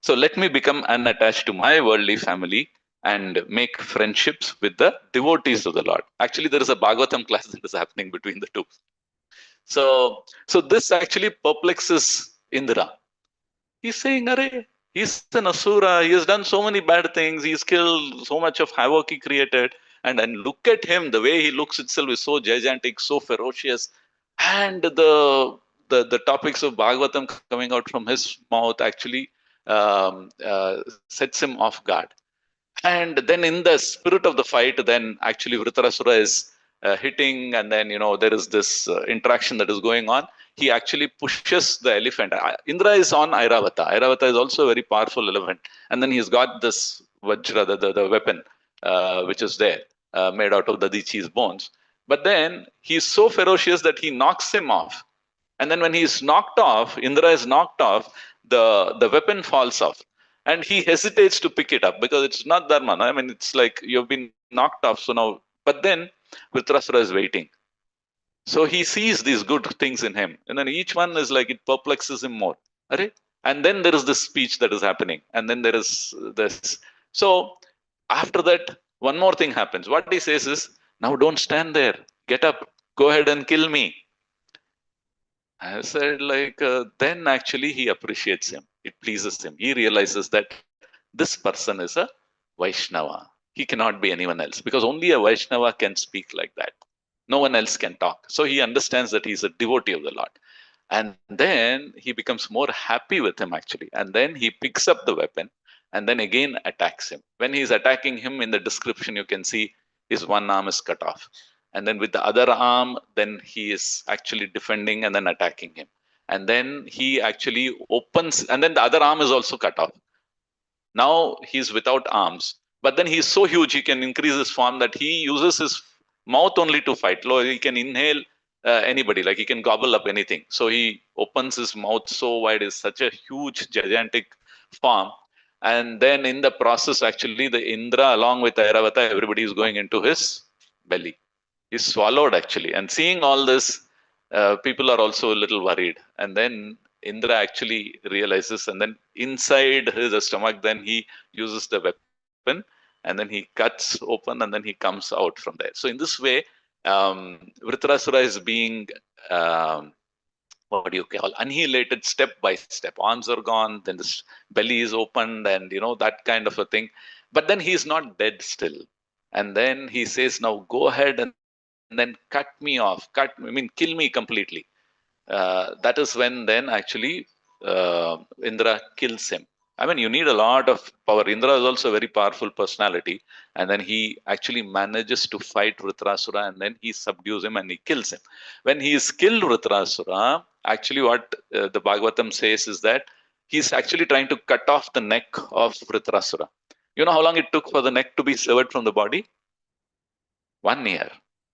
So let me become unattached to my worldly family and make friendships with the devotees of the Lord." Actually, there is a Bhagavatam class that is happening between the two. So this actually perplexes Indra. He's saying, "Arey, he's an Asura. He has done so many bad things. He's killed so much of havoc he created. And look at him, the way he looks itself is so gigantic, so ferocious. And the topics of Bhagavatam coming out from his mouth actually sets him off guard." And then in the spirit of the fight, then actually Vṛtrāsura is hitting, and then there is this interaction that is going on. He actually pushes the elephant. Indra is on Airavata. Airavata is also a very powerful elephant, and then he's got this Vajra, the weapon, which is there, made out of Dadichi's bones. But then he's so ferocious that he knocks him off. And then when he's knocked off, Indra is knocked off, the weapon falls off. And he hesitates to pick it up because it's not dharma. I mean, it's like you've been knocked off. So now, but then Vṛtrāsura is waiting. So he sees these good things in him. And then each one is like, it perplexes him more. And then there is this speech that is happening. And then there is this. So after that, one more thing happens. What he says is, "Now don't stand there. Get up. Go ahead and kill me." I said, then actually he appreciates him. It pleases him. He realizes that this person is a Vaishnava. He cannot be anyone else because only a Vaishnava can speak like that. No one else can talk. So he understands that he's a devotee of the Lord. And then he becomes more happy with him actually. And then he picks up the weapon and then again attacks him. When he's attacking him, in the description, you can see his one arm is cut off. And then with the other arm, then he is actually defending and then attacking him. And then he actually opens, and then the other arm is also cut off. Now he's without arms, but then he's so huge, he can increase his form that he uses his mouth only to fight. He can inhale anybody, like he can gobble up anything. So he opens his mouth so wide, is such a huge, gigantic form. And then in the process, actually, the Indra, along with Airavata, everybody is going into his belly. He's swallowed actually. And seeing all this, people are also a little worried. And then Indra actually realizes, and then inside his stomach, then he uses the weapon, and then he cuts open, and then he comes out from there. So in this way, Vṛtrāsura is being what do you call, annihilated step by step. Arms are gone, then the belly is opened, and that kind of a thing. But then he's not dead still. And then he says, "Now go ahead and then cut me off, kill me completely." That is when then actually Indra kills him. I mean, you need a lot of power. Indra is also a very powerful personality. And then he actually manages to fight Vṛtrāsura, and then he subdues him and he kills him. When he is killed, Vṛtrāsura, actually what the Bhagavatam says is that he's actually trying to cut off the neck of Vṛtrāsura. You know how long it took for the neck to be severed from the body? 1 year,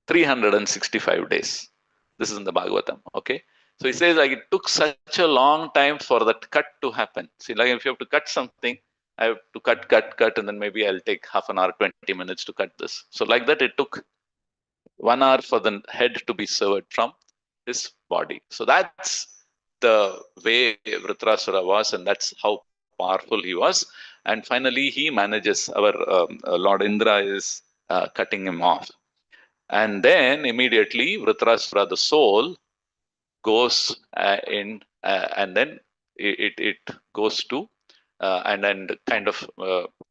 365 days. This is in the Bhagavatam, okay? So he says like it took such a long time for that cut to happen. See, like if you have to cut something, I have to cut, and then maybe I'll take half an hour, 20 minutes to cut this. So like that, it took 1 hour for the head to be severed from his body. So that's the way Vṛtrāsura was, and that's how powerful he was. And finally, he manages, our Lord Indra is cutting him off. And then immediately, Vṛtrāsura, the soul, goes and then it goes to, and kind of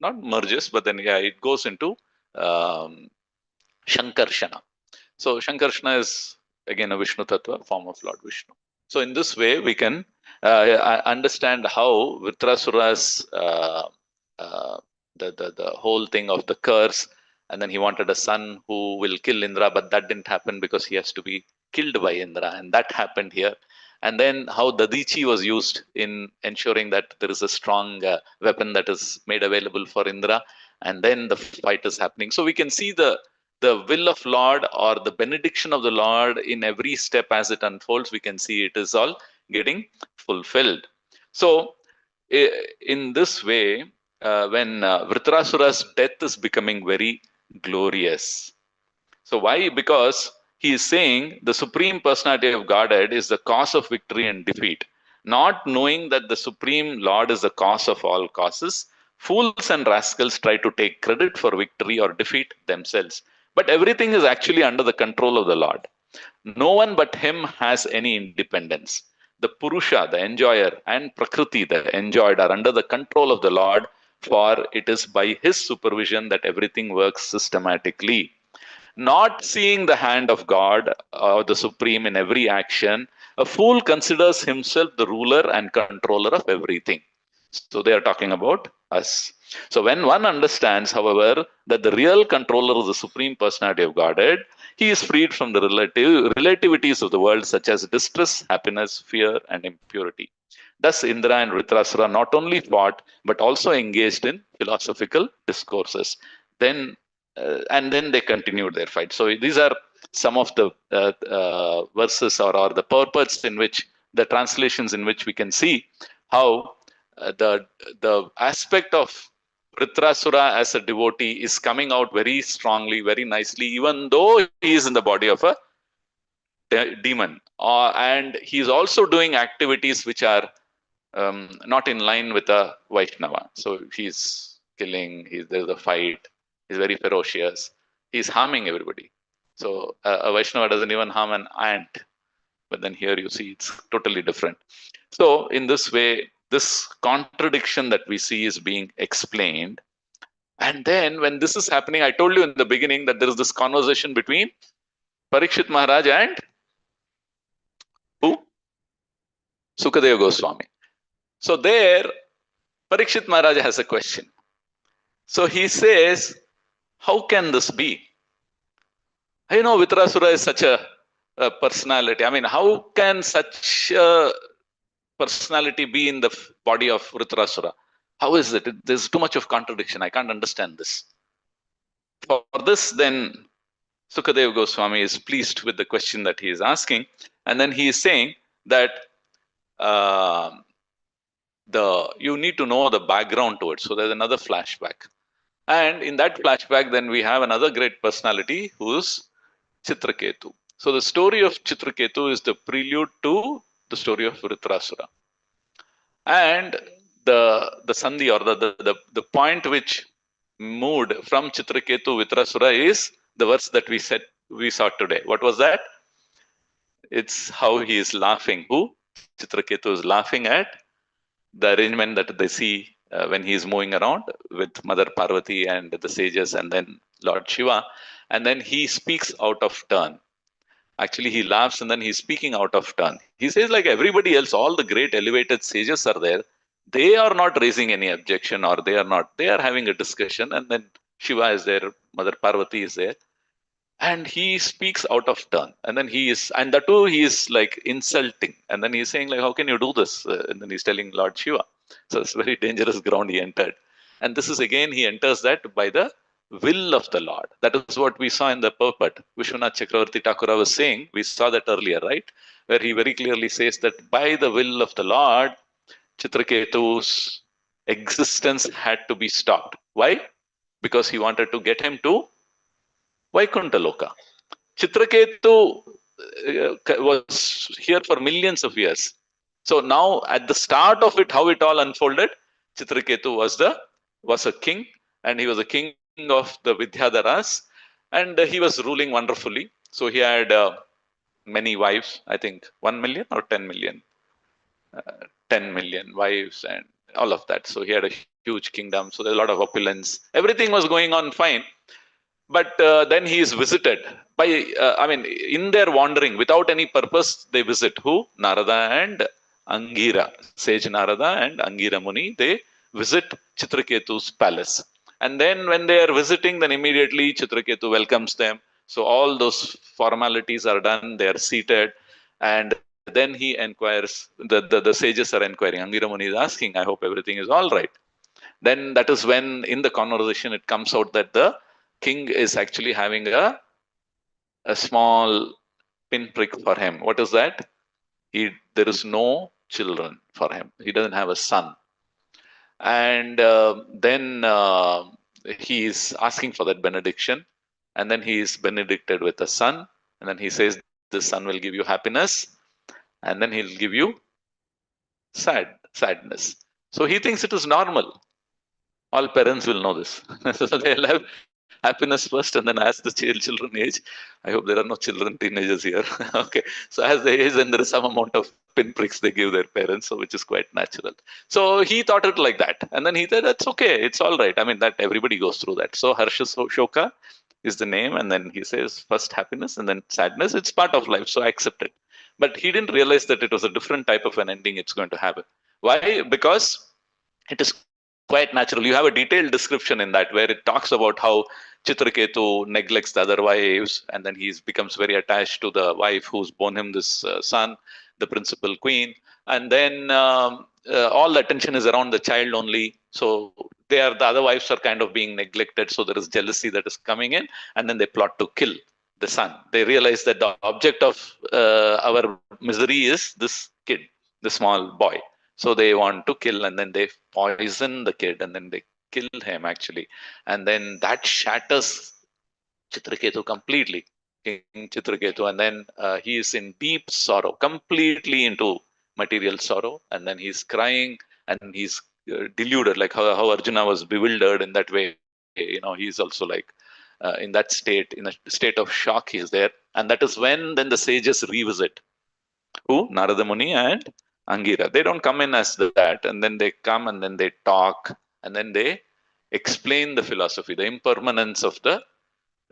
not merges, but then it goes into Shankarshana. So Shankarshana is again a Vishnu Tattva, form of Lord Vishnu. So in this way, we can understand how Vṛtrāsura's the whole thing of the curse, and then he wanted a son who will kill Indra, but that didn't happen because he has to be killed by Indra, and that happened here. And then how Dadichi was used in ensuring that there is a strong weapon that is made available for Indra, and then the fight is happening. So we can see the will of Lord or the benediction of the Lord in every step as it unfolds. We can see it is all getting fulfilled. So in this way, when Vṛtrāsura's death is becoming very glorious. So why? Because he is saying the Supreme Personality of Godhead is the cause of victory and defeat. Not knowing that the Supreme Lord is the cause of all causes, fools and rascals try to take credit for victory or defeat themselves. But everything is actually under the control of the Lord. No one but him has any independence. The Purusha, the enjoyer, and Prakriti, the enjoyed, are under the control of the Lord, for it is by his supervision that everything works systematically. Not seeing the hand of God or the Supreme in every action, a fool considers himself the ruler and controller of everything. So they are talking about us. So when one understands, however, that the real controller is the Supreme Personality of Godhead, he is freed from the relativities of the world, such as distress, happiness, fear, and impurity. Thus, Indra and Vṛtrāsura not only fought, but also engaged in philosophical discourses. And then they continued their fight. So these are some of the verses or the purports in which, the translations in which we can see how the aspect of Vṛtrāsura as a devotee is coming out very strongly, very nicely, even though he is in the body of a demon. And he is also doing activities which are not in line with a Vaishnava. So he's killing, there's a fight, he's very ferocious, he's harming everybody. So a Vaishnava doesn't even harm an ant. But then here you see it's totally different. So in this way, this contradiction that we see is being explained. And then when this is happening, I told you in the beginning that there is this conversation between Parikshit Maharaj and who? Sukadeva Goswami. So there, Parikshit Maharaj has a question. So he says, how can this be? You know, Vṛtrāsura is such a personality. I mean, how can such a personality be in the body of Vṛtrāsura? How is it? There's too much of contradiction. I can't understand this. For this, then, Sukadeva Goswami is pleased with the question that he is asking. And then he is saying that you need to know the background to it. So there's another flashback. And in that flashback, then we have another great personality who's Chitraketu. So the story of Chitraketu is the prelude to the story of Vṛtrāsura. And the Sandhi, or the point which moved from Chitraketu to Vṛtrāsura is the verse that we saw today. What was that? It's how he is laughing. Who? Chitraketu is laughing at the arrangement that they see when he is moving around with Mother Parvati and the sages and then Lord Shiva. And then he speaks out of turn. Actually, he laughs and then he's speaking out of turn. He says, like everybody else, all the great elevated sages are there. They are not raising any objection, or they are having a discussion. And then Shiva is there, Mother Parvati is there. And he speaks out of turn. And then and that too, he is like insulting. And then he's saying like, how can you do this? And then he's telling Lord Shiva. So it's very dangerous ground he entered. And this is again, he enters that by the will of the Lord. That is what we saw in the purport. Vishwanath Chakravarti Thakura was saying, we saw that earlier, right? Where he very clearly says that by the will of the Lord, Chitraketu's existence had to be stopped. Why? Because he wanted to get him to Vaikuntha Loka. Chitraketu was here for millions of years. So now at the start of it, how it all unfolded, Chitraketu was a king, and he was a king of the Vidyadharas, and he was ruling wonderfully. So he had many wives, I think 1 million or 10 million, 10 million wives and all of that. So he had a huge kingdom. So there's a lot of opulence. Everything was going on fine. But then he is visited by, in their wandering, without any purpose, they visit who? Narada and Angira. Sage Narada and Angira Muni, they visit Chitraketu's palace. And then when they are visiting, then immediately Chitraketu welcomes them. So all those formalities are done, they are seated. And then he inquires, the sages are inquiring. Angira Muni is asking, I hope everything is all right. Then that is when in the conversation it comes out that the king is actually having a small pinprick for him. What is that? There is no children for him. He doesn't have a son. And then he is asking for that benediction. And then he is benedicted with a son. And then he says, this son will give you happiness. And then he'll give you sadness. So he thinks it is normal. All parents will know this. So they'll have happiness first and then as the children age. I hope there are no children, teenagers here. Okay. So as they age, and there is some amount of pinpricks they give their parents, so which is quite natural. So he thought it like that. And then he said, that's okay. It's all right. I mean, that everybody goes through that. So Harsha Shoka is the name. And then he says first happiness and then sadness. It's part of life. So I accept it. But he didn't realize that it was a different type of an ending it's going to have. Why? Because it is quite natural. You have a detailed description in that where it talks about how Chitraketu neglects the other wives, and then he becomes very attached to the wife who's born him this son, the principal queen, and then all the attention is around the child only. So the other wives are kind of being neglected. So there is jealousy that is coming in, and then they plot to kill the son. They realize that the object of our misery is this kid, the small boy. So they want to kill, and then they poison the kid, and then they kill him actually. And then that shatters Chitraketu completely, King Chitraketu. And then he is in deep sorrow, completely into material sorrow. And then he's crying and he's deluded, like how Arjuna was bewildered in that way. He's also like in that state, in a state of shock, he's there. And that is when then the sages revisit. Who? Narada Muni and Angira. They don't come in as that, and then they come and then they talk, and then they explain the philosophy, the impermanence of the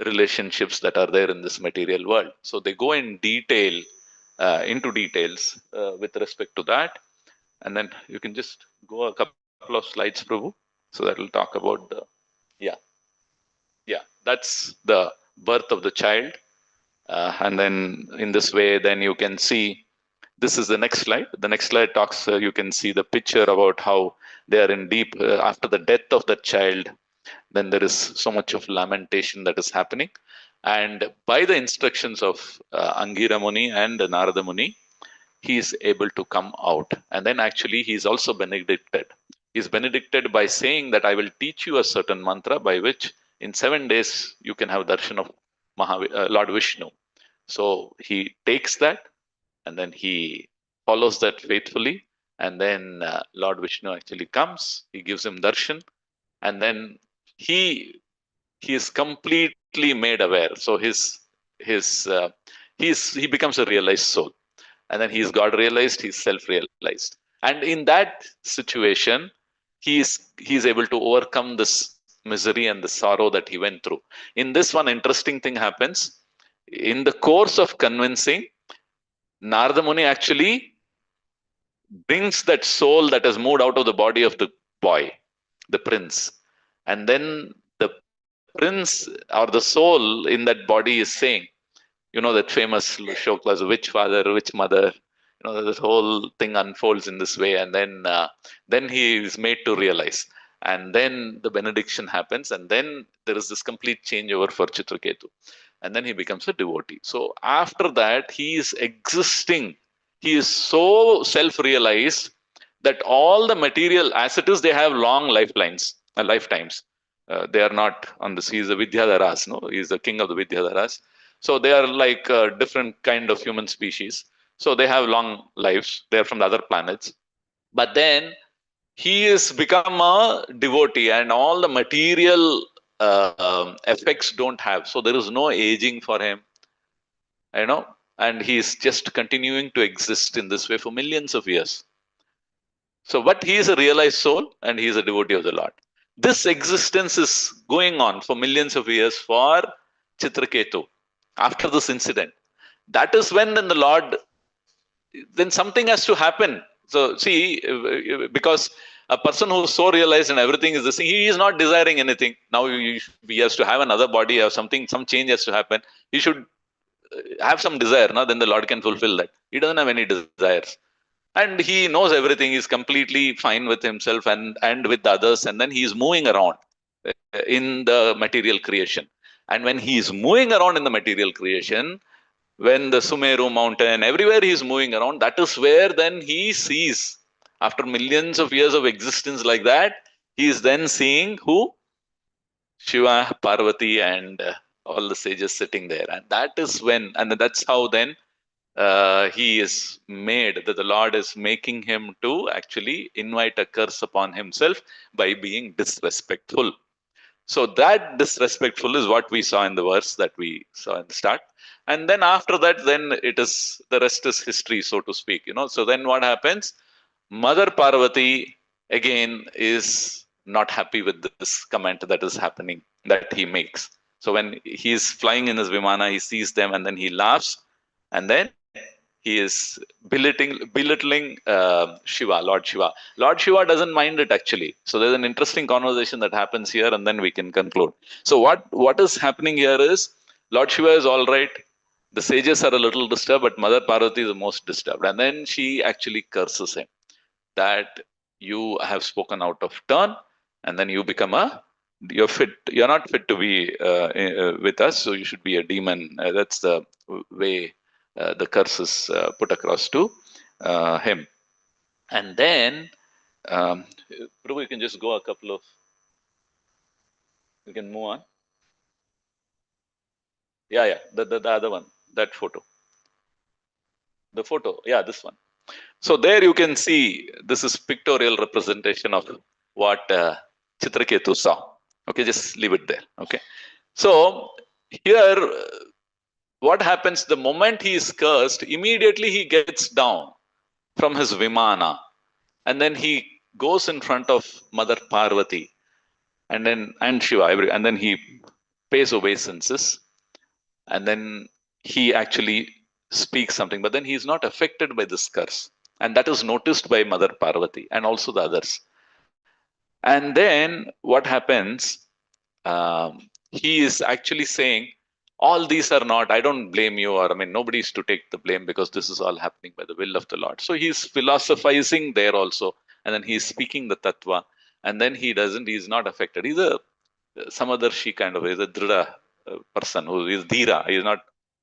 relationships that are there in this material world. So they go in detail, into details with respect to that. And then you can just go a couple of slides, Prabhu. So that will talk about that's the birth of the child. And then in this way, then you can see, this is the next slide. The next slide talks, you can see the picture about how they are in deep, after the death of the child, then there is so much of lamentation that is happening. And by the instructions of Angira Muni and Narada Muni, he is able to come out. And then actually he is also benedicted. He is benedicted by saying that I will teach you a certain mantra by which in 7 days you can have darshan of Lord Vishnu. So he takes that and then he follows that faithfully. And then Lord Vishnu actually comes, he gives him darshan, and then he is completely made aware. So he becomes a realized soul. And then he's God realized, he's self-realized. And in that situation, he's able to overcome this misery and the sorrow that he went through. In this one, interesting thing happens. In the course of convincing, Narada Muni actually brings that soul that has moved out of the body of the boy, the prince. And then the prince or the soul in that body is saying, you know, that famous shlokas, which father, which mother, you know, this whole thing unfolds in this way. And then he is made to realize. And then the benediction happens. And then there is this complete changeover for Chitraketu. And then he becomes a devotee. So after that, he is existing. He is so self-realized that all the material, as it is, they have long lifetimes. They are not on this. He is a Vidyadharas, no? He is the king of the Vidyadharas. So they are like a different kind of human species. So they have long lives. They are from the other planets. But then he has become a devotee, and all the material effects don't have. So there is no aging for him, you know, and he is just continuing to exist in this way for millions of years. So, but he is a realized soul and he is a devotee of the Lord. This existence is going on for millions of years for Chitraketu. After this incident, that is when then the Lord, then something has to happen. So, see, because a person who is so realized and everything is the same, he is not desiring anything. Now he has to have another body or something, some change has to happen. He should have some desire, no? Then the Lord can fulfill that. He doesn't have any desires. And he knows everything. He's completely fine with himself and with others. And then he's moving around in the material creation. And when he's moving around in the material creation, when the Sumeru mountain, everywhere he's moving around, that is where then he sees, after millions of years of existence like that, he is then seeing who? Shiva, Parvati, and all the sages sitting there. And that is when, and that's how then he is made, that the Lord is making him to actually invite a curse upon himself by being disrespectful. So that disrespectful is what we saw in the verse that we saw in the start. And then after that, then it is, the rest is history, so to speak, you know. So then what happens? Mother Parvati again is not happy with this comment that is happening, that he makes. So when he is flying in his Vimana, he sees them and then he laughs, and then he is belittling Shiva, Lord Shiva. Lord Shiva doesn't mind it actually. So there's an interesting conversation that happens here, and then we can conclude. So what is happening here is Lord Shiva is all right. The sages are a little disturbed, but Mother Parvati is the most disturbed. And then she actually curses him that you have spoken out of turn, and then you become you're not fit to be with us, so you should be a demon. That's the way the curse is put across to him. And then, Prabhu, you can just go a couple of, you can move on. Yeah, the other one, that photo. The photo, yeah, this one. So there you can see, this is pictorial representation of what Chitraketu saw. Okay, just leave it there. Okay. So here, what happens the moment he is cursed, immediately he gets down from his Vimana, and then he goes in front of Mother Parvati and Shiva, and then he pays obeisances, and then he actually speaks something, but then he is not affected by this curse, and that is noticed by Mother Parvati and also the others. And then what happens? He is actually saying, all these are not, I don't blame you, or I mean, nobody's to take the blame because this is all happening by the will of the Lord. So he's philosophizing there also, and then he's speaking the tattva, and then he's not affected. He's some other she kind of is a Drida person who is Dhira. He's not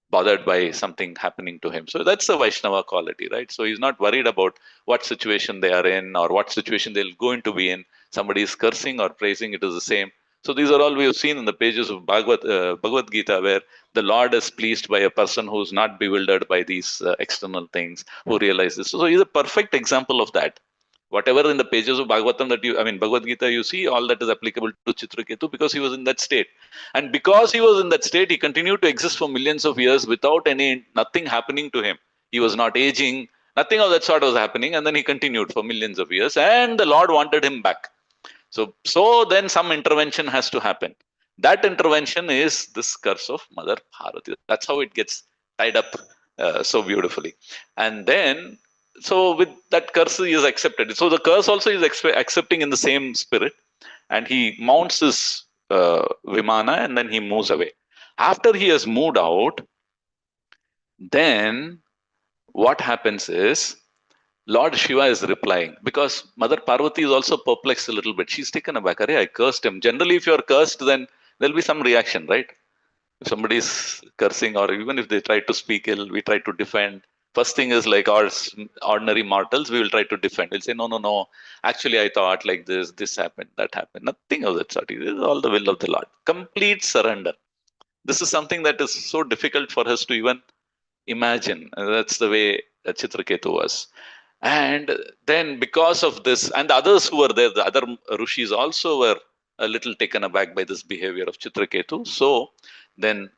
bothered by something happening to him. So that's a Vaishnava quality, right? So he's not worried about what situation they are in or what situation they're going to be in. Somebody is cursing or praising, it is the same. So these are all we have seen in the pages of Bhagavad Gita, where the Lord is pleased by a person who is not bewildered by these external things, who realizes. So he's a perfect example of that. Whatever in the pages of Bhagavatam Bhagavad Gita, you see, all that is applicable to Chitraketu because he was in that state. And because he was in that state, he continued to exist for millions of years without nothing happening to him. He was not aging, nothing of that sort was happening. And then he continued for millions of years, and the Lord wanted him back. So then some intervention has to happen. That intervention is this curse of Mother Parvati. That's how it gets tied up so beautifully. And then, so with that curse is accepted. So the curse also is accepting in the same spirit. And he mounts his Vimana, and then he moves away. After he has moved out, then what happens is Lord Shiva is replying, because Mother Parvati is also perplexed a little bit. She's taken aback. Arey, I cursed him. Generally, if you're cursed, then there'll be some reaction, right? If somebody is cursing, or even if they try to speak ill, we try to defend. First thing is like our ordinary mortals, we will try to defend. We'll say, no, no, no. Actually, I thought like this happened, that happened. Nothing of that sort. This is all the will of the Lord. Complete surrender. This is something that is so difficult for us to even imagine. And that's the way Chitraketu was. And then because of this, and the others who were there, the other rishis also were a little taken aback by this behavior of Chitraketu. So then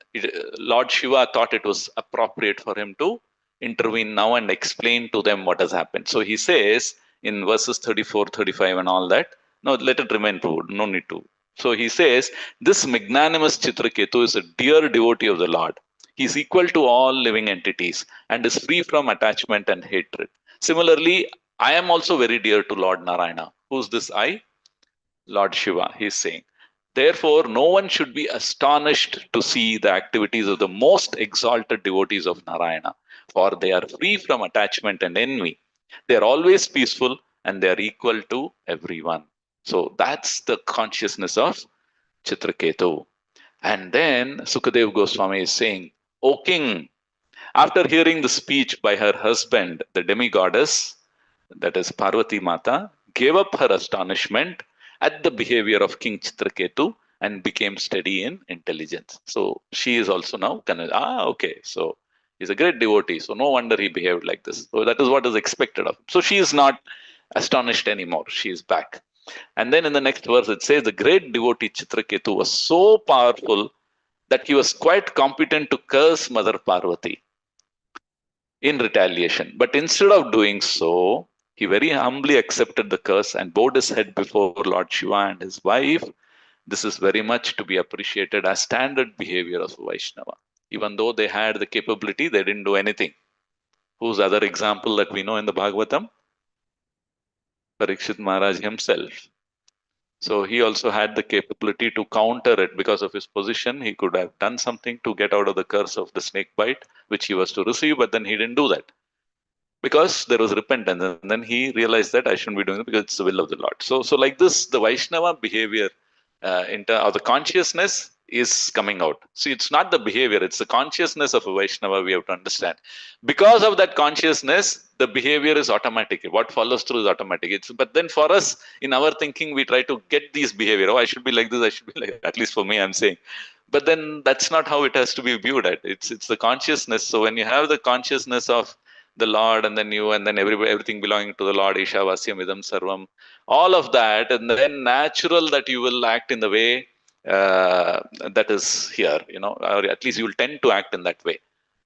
Lord Shiva thought it was appropriate for him to intervene now and explain to them what has happened. So he says in verses 34, 35 and all that, no, let it remain true, no need to. So he says, this magnanimous Chitraketu is a dear devotee of the Lord. He is equal to all living entities and is free from attachment and hatred. Similarly, I am also very dear to Lord Narayana. Who's this I? Lord Shiva, he is saying. Therefore, no one should be astonished to see the activities of the most exalted devotees of Narayana, for they are free from attachment and envy. They are always peaceful and they are equal to everyone. So that's the consciousness of Chitraketu. And then Sukadev Goswami is saying, O king, after hearing the speech by her husband, the demigoddess, that is Parvati Mata, gave up her astonishment at the behavior of King Chitraketu and became steady in intelligence. So she is also now okay. So he's a great devotee. So no wonder he behaved like this. So that is what is expected of him. So she is not astonished anymore. She is back. And then in the next verse it says, the great devotee Chitraketu was so powerful that he was quite competent to curse Mother Parvati in retaliation. But instead of doing so, he very humbly accepted the curse and bowed his head before Lord Shiva and his wife. This is very much to be appreciated as standard behavior of Vaishnava. Even though they had the capability, they didn't do anything. Who's other example that we know in the Bhagavatam? Parikshit Maharaj himself. So he also had the capability to counter it. Because of his position, he could have done something to get out of the curse of the snake bite, which he was to receive, but then he didn't do that. Because there was repentance, and then he realized that I shouldn't be doing it because it's the will of the Lord. So like this, the Vaishnava behavior or the consciousness is coming out. See, it's not the behavior, it's the consciousness of a Vaishnava we have to understand. Because of that consciousness, the behavior is automatic. What follows through is automatic. But then for us, in our thinking, we try to get these behavior. Oh, I should be like this, I should be like that. At least for me, I'm saying. But then that's not how it has to be viewed at. It's the consciousness. So when you have the consciousness of the Lord, and then you, and then everything belonging to the Lord, Isha Vasyam Idam Sarvam, all of that, and then natural that you will act in the way that is here, or at least you will tend to act in that way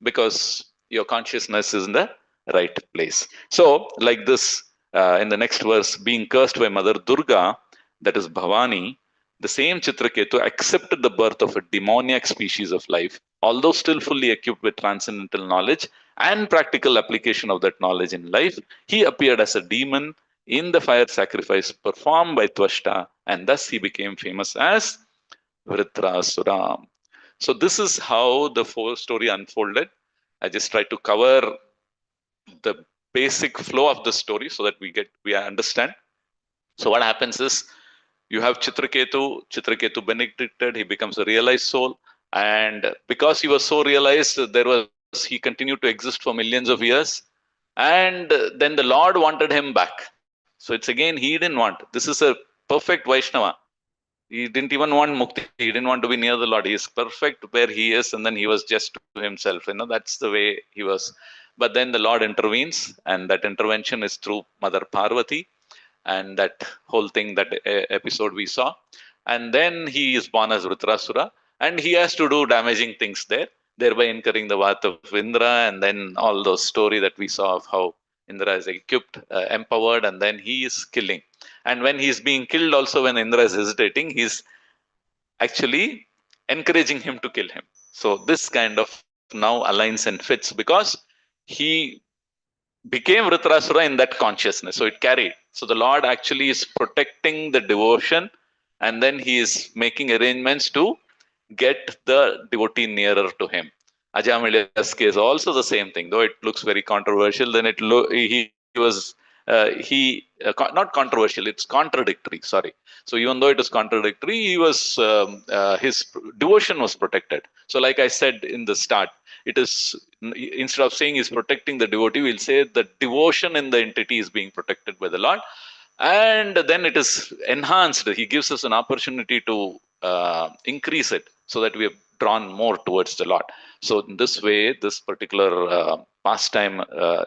because your consciousness is in the right place. So, like this, in the next verse, being cursed by Mother Durga, that is Bhavani, the same Chitraketu accepted the birth of a demoniac species of life, although still fully equipped with transcendental knowledge and practical application of that knowledge in life. He appeared as a demon in the fire sacrifice performed by Tvashta, and thus he became famous as Vṛtrāsura. So this is how the story unfolded. I just tried to cover the basic flow of the story so that we understand. So what happens is, you have Chitraketu benedicted, he becomes a realized soul, and because he was so realized, he continued to exist for millions of years, and then the Lord wanted him back. So it's again, he didn't want. This is a perfect Vaishnava. He didn't even want mukti. He didn't want to be near the Lord. He is perfect where he is, and then he was just to himself. That's the way he was. But then the Lord intervenes, and that intervention is through Mother Parvati, and that whole thing, that episode we saw. And then he is born as Vṛtrāsura, and he has to do damaging things there, thereby incurring the wrath of Indra, and then all those story that we saw of how Indra is equipped, empowered, and then he is killing. And when he is being killed also, when Indra is hesitating, he's actually encouraging him to kill him. So this kind of now aligns and fits because he became Vṛtrāsura in that consciousness. So it carried. So the Lord actually is protecting the devotion and then he is making arrangements to get the devotee nearer to him. Ajamilya's case also the same thing, though it looks very controversial. Then he was not controversial; it's contradictory. Sorry. So even though it is contradictory, he was his devotion was protected. So, like I said in the start, it is instead of saying he's protecting the devotee, we'll say the devotion in the entity is being protected by the Lord, and then it is enhanced. He gives us an opportunity to increase it so that we have drawn more towards the Lord. So in this way, this particular pastime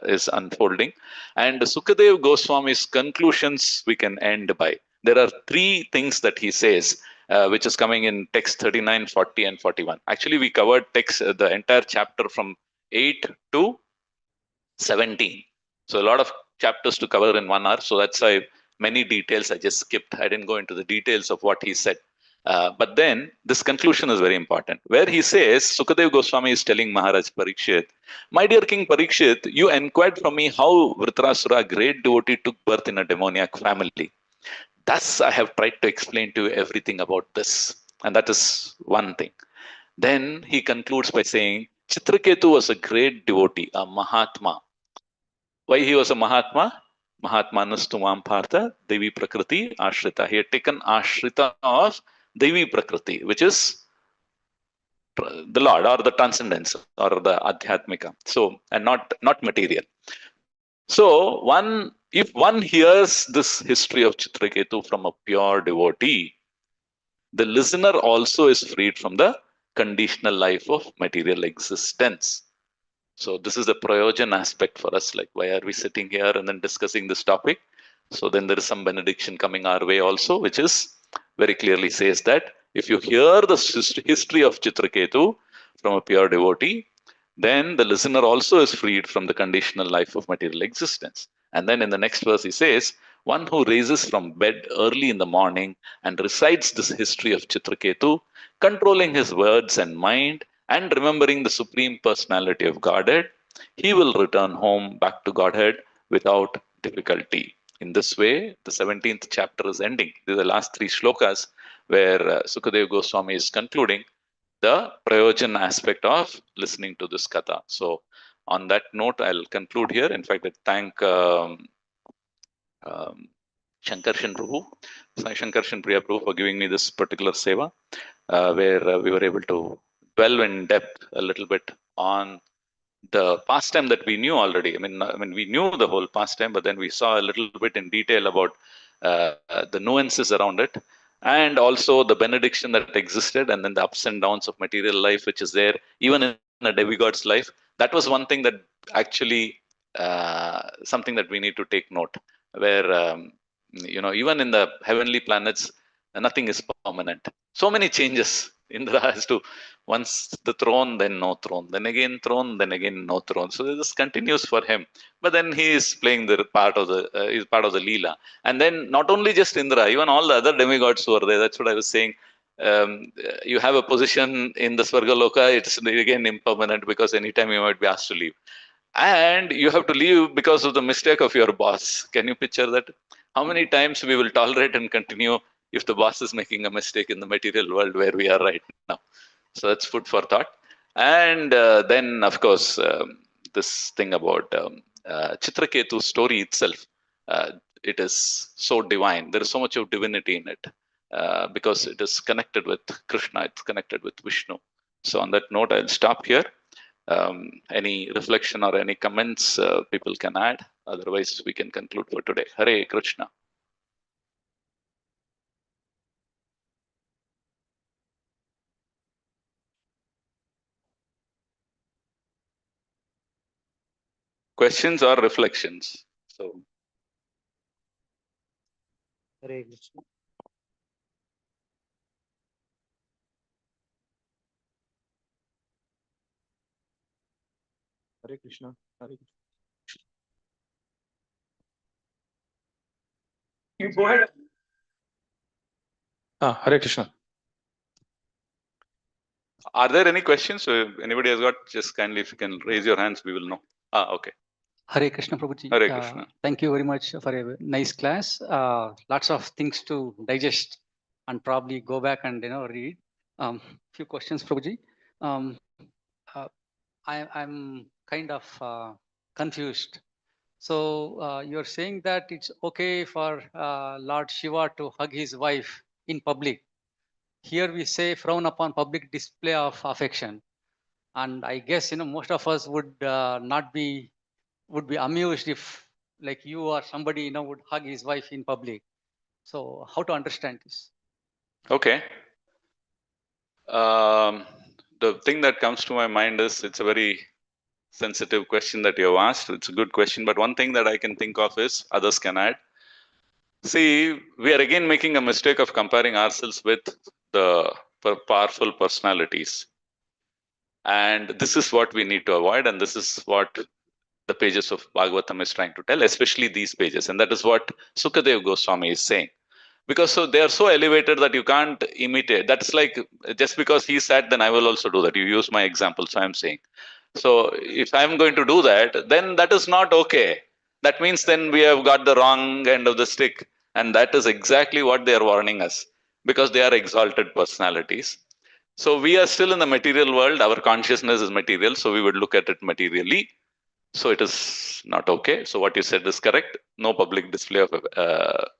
is unfolding. And Sukadev Goswami's conclusions we can end by. There are three things that he says, which is coming in text 39, 40, and 41. Actually, we covered text the entire chapter from 8 to 17. So a lot of chapters to cover in 1 hour. So that's why many details I just skipped. I didn't go into the details of what he said. But then this conclusion is very important, where he says, Sukadev Goswami is telling Maharaj Parikshit, my dear King Parikshit, you inquired from me how Vṛtrāsura, great devotee, took birth in a demoniac family. Thus, I have tried to explain to you everything about this. And that is one thing. Then he concludes by saying, Chitraketu was a great devotee, a Mahatma. Why he was a Mahatma? Mahatmanastu Partha, Devi Prakriti, Ashrita. He had taken Ashrita of Devi Prakriti, which is the Lord or the transcendence or the Adhyatmika. So, and not material. So, if one hears this history of Chitraketu from a pure devotee, the listener also is freed from the conditional life of material existence. So this is the prayojan aspect for us. Like, why are we sitting here and then discussing this topic? So then there is some benediction coming our way also, which is very clearly says that if you hear the history of Chitraketu from a pure devotee, then the listener also is freed from the conditional life of material existence. And then in the next verse, he says, one who raises from bed early in the morning and recites this history of Chitraketu, controlling his words and mind, and remembering the Supreme Personality of Godhead, he will return home back to Godhead without difficulty. In this way, the 17th chapter is ending. These are the last three shlokas where Sukadev Goswami is concluding the prayojan aspect of listening to this katha. So, on that note, I'll conclude here. In fact, I thank Shankarshan Prabhu, Shankarshan Priya Prabhu for giving me this particular seva, where we were able to delve in depth a little bit on the pastime that we knew already. I mean, we knew the whole pastime, but then we saw a little bit in detail about the nuances around it, and also the benediction that existed, and then the ups and downs of material life, which is there even in a demigod's life. That was one thing that actually something that we need to take note, where even in the heavenly planets, nothing is permanent. So many changes. Indra has to once the throne, then no throne, then again throne, then again no throne. So this continues for him. But then he is playing the part of the is part of the Leela. And then not only just Indra, even all the other demigods who are there. That's what I was saying. You have a position in the Swargaloka, it's again impermanent because anytime you might be asked to leave. And you have to leave because of the mistake of your boss. Can you picture that? How many times we will tolerate and continue if the boss is making a mistake in the material world where we are right now? So that's food for thought. And then, of course, this thing about Chitraketu's story itself, it is so divine. There is so much of divinity in it because it is connected with Krishna, it's connected with Vishnu. So on that note, I'll stop here. Any reflection or any comments people can add? Otherwise, we can conclude for today. Hare Krishna. Questions or reflections? So, Hare Krishna. Hare Krishna. Hare Krishna. You go ahead. Hare Krishna. are there any questions? So anybody has got, just kindly if you can raise your hands, we will know. Okay. Hare Krishna Prabhuji. Hare Krishna. Thank you very much for a nice class. Lots of things to digest. and probably go back and read. Few questions, Prabhuji. Um, uh, I'm kind of confused. So you're saying that it's okay for Lord Shiva to hug his wife in public. Here we say frown upon public display of affection, and I guess most of us would not be would be amused if like you or somebody would hug his wife in public. So how to understand this? Okay. The thing that comes to my mind is it's a very sensitive question that you have asked. It's a good question, but one thing that I can think of is others can add. See, we are again making a mistake of comparing ourselves with the powerful personalities. And this is what we need to avoid, and this is what the pages of Bhagavatam is trying to tell, especially these pages. And that is what Sukadev Goswami is saying. Because so they are so elevated that you can't imitate. That's like just because he said, then I will also do that. You use my example, so I'm saying. So if I'm going to do that, then that is not okay. That means then we have got the wrong end of the stick. And that is exactly what they are warning us, because they are exalted personalities. So we are still in the material world. Our consciousness is material. So we would look at it materially. So it is not okay. So what you said is correct. No public display of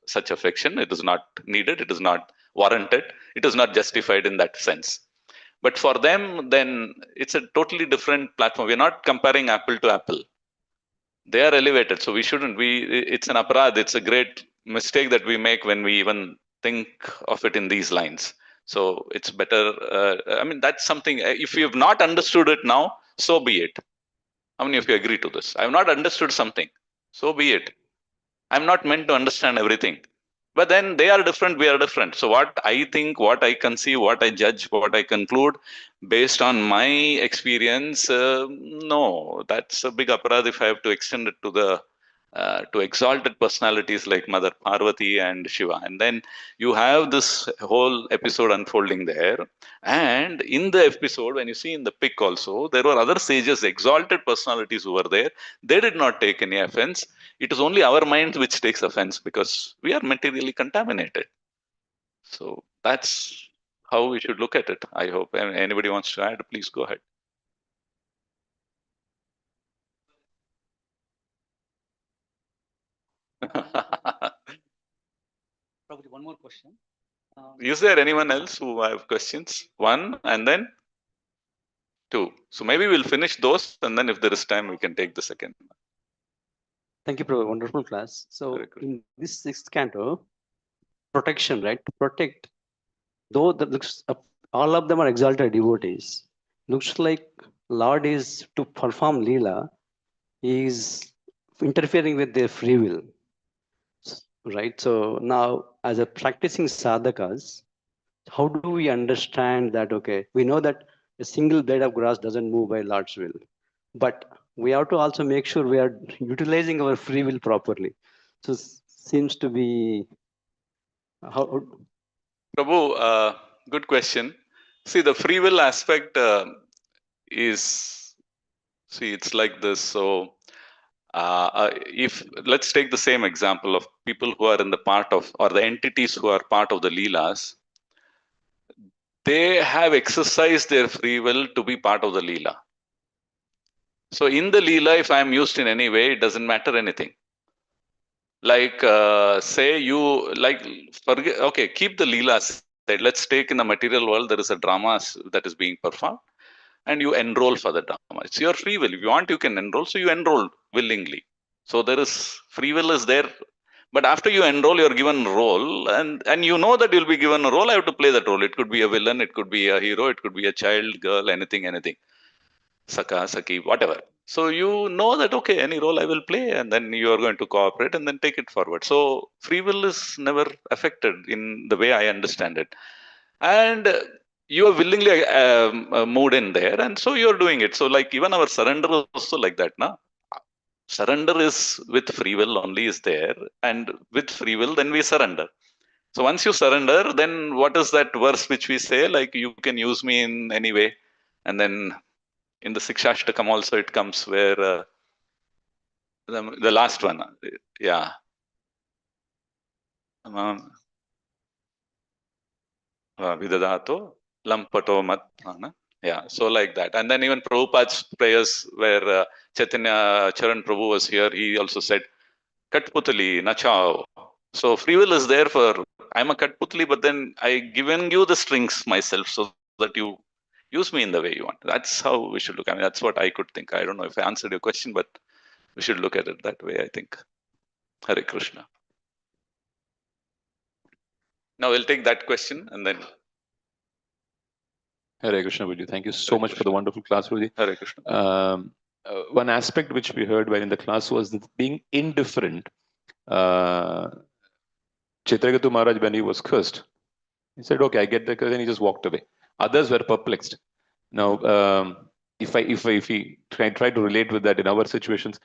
such affection. It is not needed. It is not warranted. It is not justified in that sense. But for them, then it's a totally different platform. We're not comparing apple to apple. They are elevated. So we shouldn't. It's an aparad. It's a great mistake that we make when we even think of it in these lines. So it's better. I mean, that's something. If you have not understood it now, so be it. How many of you agree to this? I have not understood something. So be it. I'm not meant to understand everything. But then they are different, we are different. So what I think, what I conceive, what I judge, what I conclude based on my experience, no, that's a big aparad if I have to extend it to the to exalted personalities like Mother Parvati and Shiva. And then you have this whole episode unfolding there. And in the episode, when you see in the pic also, there were other sages, exalted personalities who were there. They did not take any offense. It is only our mind which takes offense because we are materially contaminated. So that's how we should look at it. I hope anybody wants to add, please go ahead. Probably one more question. Is there anyone else who have questions? One and then two. So maybe we'll finish those, and then if there is time, we can take the second. Thank you, Prabhu. Wonderful class. So Very good. in this sixth canto, protection, right? To protect, though that looks all of them are exalted devotees. Looks like Lord is to perform Leela, he is interfering with their free will. Right. So now, as a practicing sadhakas, how do we understand that? Okay, we know that a single blade of grass doesn't move by Lord's will, but we have to also make sure we are utilizing our free will properly. So seems to be how. Prabhu, good question. See, the free will aspect is, see, it's like this. So if let's take the same example of people who are in the part of, or the entities who are part of the Leelas, they have exercised their free will to be part of the Leela. So in the Leela, if I am used in any way, it doesn't matter anything. Like say you like forget, okay, keep the Leela aside. Let's take in the material world, there is a drama that is being performed and you enroll for the drama. It's your free will. If you want, you can enroll. So you enroll willingly. So there is free will is there. But after you enroll, you're given a role, and you know that you'll be given a role. I have to play that role. It could be a villain, it could be a hero, it could be a child, girl, anything, Saka, Saki, whatever. So you know that okay, any role I will play, and then you are going to cooperate and then take it forward. So free will is never affected in the way I understand it, and you are willingly moved in there, and so you are doing it. So like even our surrender is also like that, na? Surrender is with free will only is there, and with free will then we surrender. So once you surrender, then what is that verse which we say, like you can use me in any way, and then in the Sikshashtakam also it comes where the last one, yeah. Vidadato lampato matmana. Yeah, so like that. And then even Prabhupada's prayers, where Chaitanya Charan Prabhu was here, he also said, Katputali, nachao. So free will is there for, I'm a Katputali, but then I given you the strings myself so that you use me in the way you want. That's how we should look. I mean, that's what I could think. I don't know if I answered your question, but we should look at it that way, I think. Hare Krishna. Now we'll take that question and then Hare Krishna, Guruji. Thank you so Hare much for the Krishna. wonderful class, Guruji. Hare Krishna. One aspect which we heard while in the class was being indifferent. Chitragatu Maharaj, when he was cursed, he said, okay, I get the curse, and he just walked away. Others were perplexed. Now, if we try to relate with that in our situations,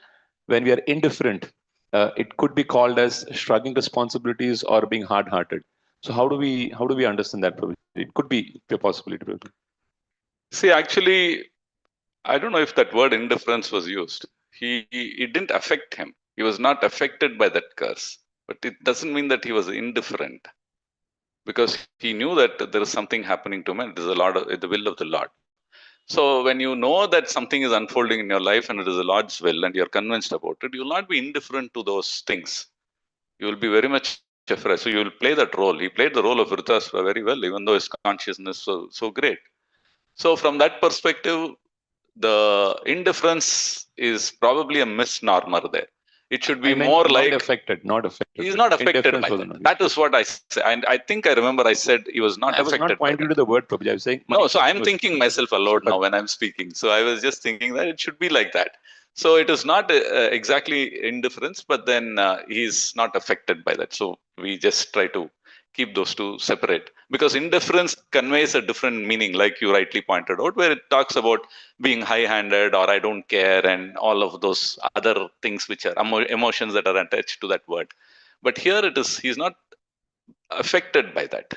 when we are indifferent, it could be called as shrugging responsibilities or being hard-hearted. So how do we understand that? It could be a possibility. See, actually, I don't know if that word indifference was used. It didn't affect him. He was not affected by that curse. But it doesn't mean that he was indifferent, because he knew that there is something happening to him, and it is the will of the Lord. So when you know that something is unfolding in your life and it is the Lord's will, and you're convinced about it, you will not be indifferent to those things. You will be very much afraid. So you will play that role. He played the role of Vṛtrāsura very well, even though his consciousness was so great. So from that perspective, the indifference is probably a misnomer there. It should be more like not affected. he's not affected by that. That is what I say. And I think I remember I said he was not I was affected not pointing to the word, Prabhuji. I was saying no, so I'm thinking myself aloud now when I'm speaking. So I was just thinking that it should be like that. So it is not exactly indifference, but then he's not affected by that. So we just try to keep those two separate, because indifference conveys a different meaning, like you rightly pointed out, where it talks about being high-handed or I don't care and all of those other things which are emotions that are attached to that word. But here it is, he's not affected by that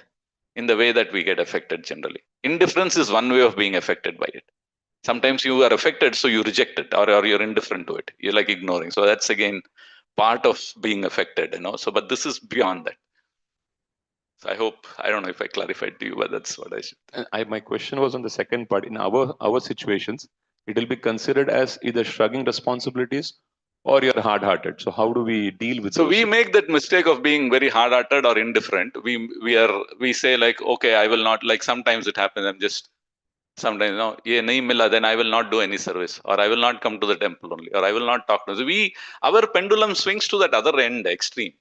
in the way that we get affected generally. Indifference is one way of being affected by it. Sometimes you are affected, so you reject it, or you're indifferent to it. You're like ignoring. So that's again part of being affected, So, but this is beyond that. So I don't know if I clarified to you, but that's what I should. My question was on the second part. In our situations, it will be considered as either shrugging responsibilities or you're hard-hearted. So how do we deal with? So we make that mistake of being very hard-hearted or indifferent. We say like, okay, I will not, like sometimes it happens. I'm just sometimes ye nahi mila, then I will not do any service, or I will not come to the temple only, or I will not talk to. So our pendulum swings to that other end extreme.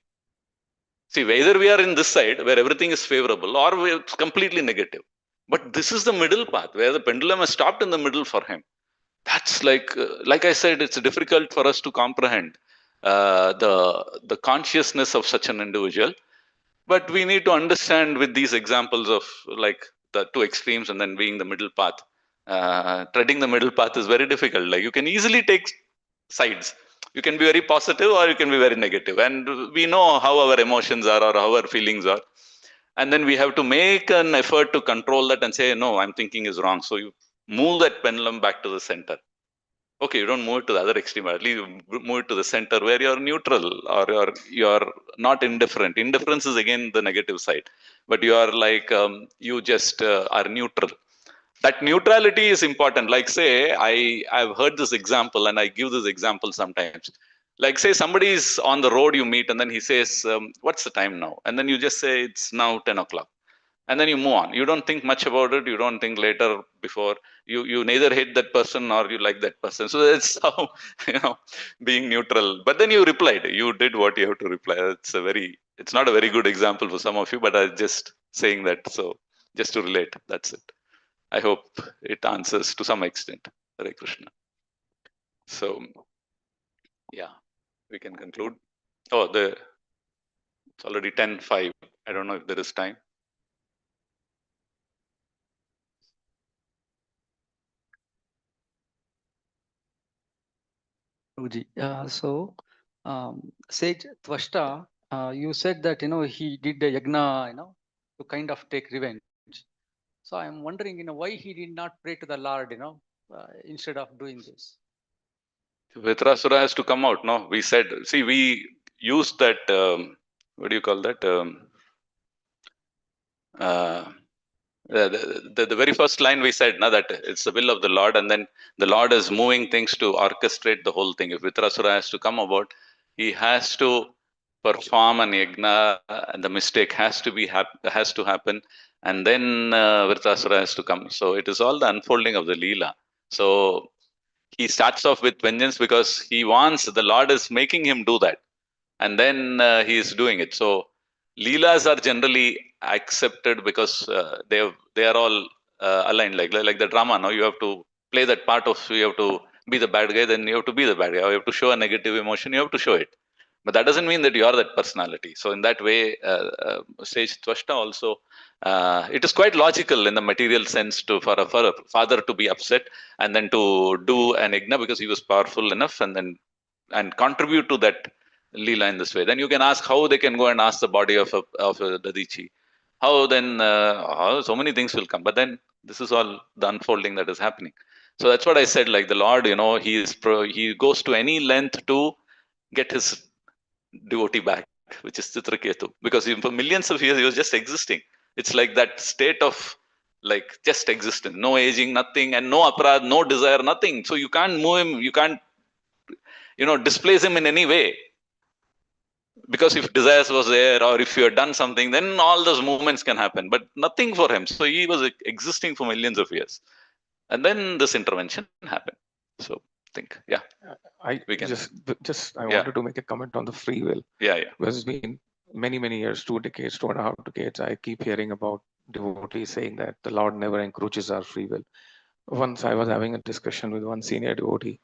See, whether we are in this side where everything is favorable, or it's completely negative. But this is the middle path where the pendulum has stopped in the middle for him. That's like I said, it's difficult for us to comprehend the consciousness of such an individual. But we need to understand with these examples of like the two extremes and then being the middle path. Treading the middle path is very difficult. Like you can easily take sides. You can be very positive or you can be very negative. And we know how our emotions are or how our feelings are. And then we have to make an effort to control that and say, no, I'm thinking is wrong. So you move that pendulum back to the center. Okay, you don't move it to the other extreme, at least you move it to the center where you're neutral or you're not indifferent. Indifference is again the negative side, but you are like, you just are neutral. That neutrality is important. Like say, I've heard this example and I give this example sometimes. Like say somebody is on the road you meet and then he says, what's the time now? And then you just say, it's now 10 o'clock. And then you move on. You don't think much about it. You don't think later before. You neither hate that person or you like that person. So that's how, being neutral. But then you replied. You did what you have to reply. It's not a very good example for some of you, but I'm just saying that. So just to relate, that's it. I hope it answers to some extent. Hare Krishna. So, yeah, we can conclude. Oh, it's already 10:05. I don't know if there is time. So, Sage Tvashta, you said that, he did a yagna, to kind of take revenge. So I'm wondering, why he did not pray to the Lord, instead of doing this. Vṛtrāsura has to come out. No, we said, see, we used that, what do you call that? The very first line we said, na, that it's the will of the Lord, and then the Lord is moving things to orchestrate the whole thing. If Vṛtrāsura has to come about, he has to perform an yajna, and the mistake has to happen, and then Vṛtrāsura has to come. So it is all the unfolding of the Leela. So he starts off with vengeance because he wants, the Lord is making him do that, and then he is doing it. So Leelas are generally accepted because they are all aligned, like the drama. No, you have to play that part of, you have to be the bad guy, then you have to be the bad guy. You have to show a negative emotion, you have to show it. But that doesn't mean that you are that personality. So in that way, Sage Tvashta also, it is quite logical in the material sense for a father to be upset and then to do an yajna because he was powerful enough, and contribute to that Leela in this way. Then you can ask how they can go and ask the body of a Dadichi. How then, how so many things will come. But then this is all the unfolding that is happening. So that's what I said, like the Lord, he goes to any length to get his devotee back, which is Chitraketu. Because for millions of years, he was just existing. It's like that state of like just existence, no aging, nothing, and no aparad, no desire, nothing. So you can't move him, you can't, displace him in any way. Because if desires was there, or if you had done something, then all those movements can happen, but nothing for him. So he was existing for millions of years. And then this intervention happened. So think, yeah. We can. I Yeah. wanted to make a comment on the free will. Yeah. Because it's been many, many years, 2 decades, 2.5 decades, I keep hearing about devotees saying that the Lord never encroaches our free will. Once I was having a discussion with one senior devotee.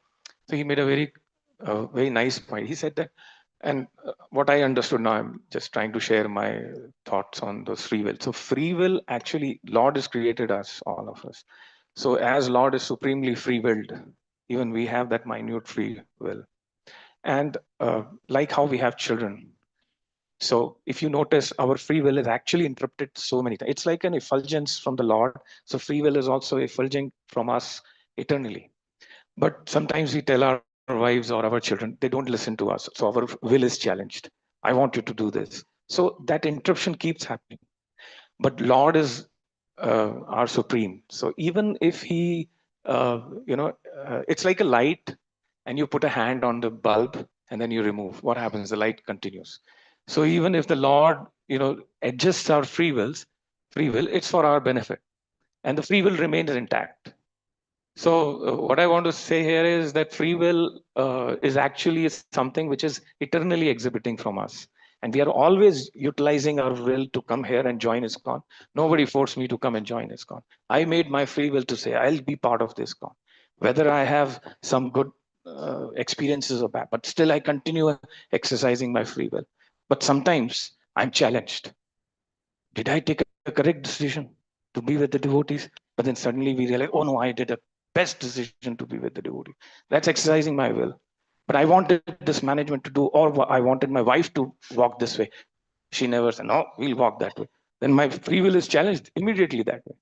So he made a very nice point. He said that, and what I understood now, I'm just trying to share my thoughts on those free will. So free will, actually, Lord has created us, all of us. So as Lord is supremely free-willed, even we have that minute free will. And like how we have children. So if you notice, our free will is actually interrupted so many times. It's like an effulgence from the Lord. So free will is also effulging from us eternally. But sometimes we tell our wives or our children, they don't listen to us. So our will is challenged. I want you to do this. So that interruption keeps happening. But Lord is our supreme. So even if he, it's like a light and you put a hand on the bulb and then you remove, what happens? The light continues. So even if the Lord, adjusts our free will, it's for our benefit. And the free will remains intact. So what I want to say here is that free will is actually something which is eternally exhibiting from us. And we are always utilizing our will to come here and join ISKCON. Nobody forced me to come and join ISKCON. I made my free will to say, I'll be part of this ISKCON. Whether I have some good experiences or bad, but still I continue exercising my free will. But sometimes I'm challenged. Did I take a correct decision to be with the devotees? But then suddenly we realize, oh no, I did a best decision to be with the devotee. That's exercising my will. But I wanted this management to do, or I wanted my wife to walk this way. She never said, no, we'll walk that way. Then my free will is challenged immediately that way.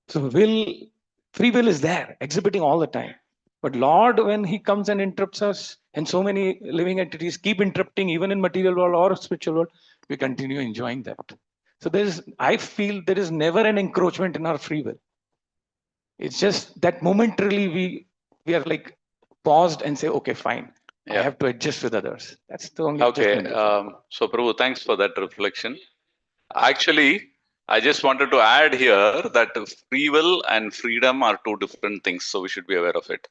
So free will is there, exhibiting all the time. But Lord, when he comes and interrupts us, and so many living entities keep interrupting, even in material world or spiritual world, we continue enjoying that. So I feel there is never an encroachment in our free will. It's just that momentarily we are like paused and say, okay, fine. Yeah. I have to adjust with others. That's the only Okay. adjustment. So Prabhu, thanks for that reflection. Actually, I just wanted to add here that free will and freedom are two different things. So we should be aware of it.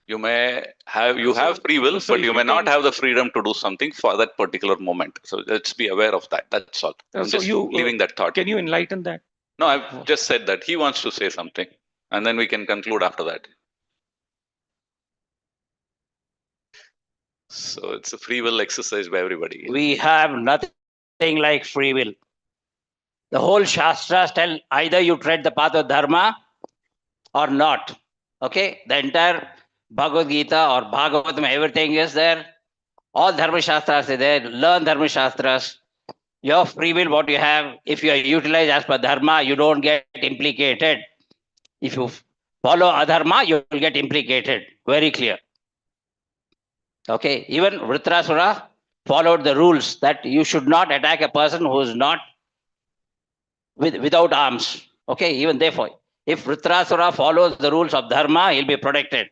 You have free will, but you may not have the freedom to do something for that particular moment. So let's be aware of that. That's all. I'm So just you leaving that thought. Can you enlighten that? No, I've just said that he wants to say something, and then we can conclude after that. So it's a free will exercise by everybody. We have nothing like free will. The whole Shastras tell either you tread the path of Dharma or not. Okay? The entire Bhagavad Gita or Bhagavatam, everything is there. All Dharma Shastras are there. Learn Dharma Shastras. Your free will, what you have, if you are utilized as per Dharma, you don't get implicated. If you follow Adharma, you will get implicated. Very clear. Okay? Even Vṛtrāsura followed the rules that you should not attack a person who is not without arms. Okay, even therefore, if Vṛtrāsura follows the rules of dharma, he'll be protected.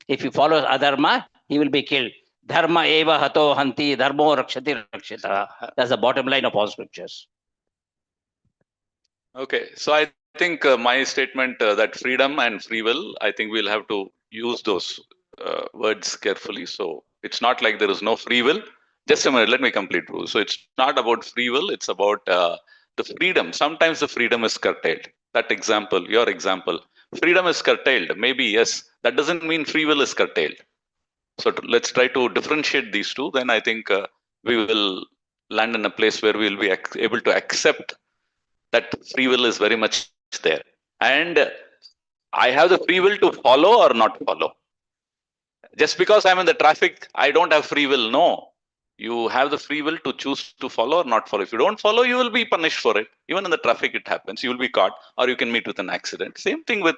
If he follows adharma, he will be killed. Dharma eva hato hanti, dharmo rakshati rakshita. That's the bottom line of all scriptures. Okay, so I think my statement that freedom and free will, I think we'll have to use those words carefully. So it's not like there is no free will. Just a minute, let me complete. So it's not about free will, it's about the freedom. Sometimes the freedom is curtailed. That example, your example, freedom is curtailed. Maybe yes, that doesn't mean free will is curtailed. So let's try to differentiate these two. Then I think we will land in a place where we will be able to accept that free will is very much there. And I have the free will to follow or not follow. Just because I'm in the traffic, I don't have free will. No. You have the free will to choose to follow or not follow. If you don't follow, you will be punished for it. Even in the traffic, it happens. You will be caught or you can meet with an accident. Same thing with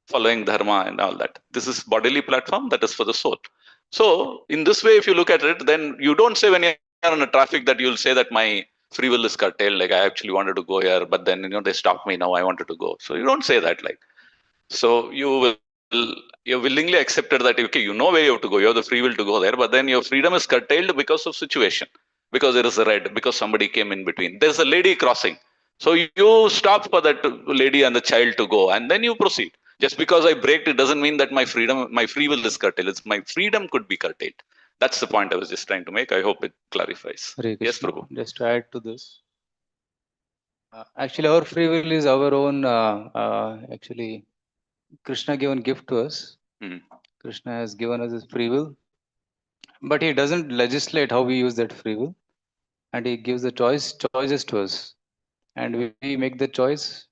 following dharma and all that. This is bodily platform, that is for the soul. So in this way, if you look at it, then you don't say when you're in a traffic that you'll say that my free will is curtailed. Like I actually wanted to go here, but then they stopped me. Now I wanted to go. So you don't say that. Like so you willingly accepted that okay, you know where you have to go. You have the free will to go there, but then your freedom is curtailed because of situation, because there is a red, because somebody came in between. There's a lady crossing. So you stop for that lady and the child to go, and then you proceed. Just because I braked, it doesn't mean that my free will is curtailed. It's my freedom could be curtailed. That's the point I was just trying to make. I hope it clarifies. Hare Yes, Krishna. Prabhu. Just to add to this, actually, our free will is our own. Actually, Krishna given gift to us. Mhm. Krishna has given us his free will, but he doesn't legislate how we use that free will, and he gives the choices to us, and we make the choice.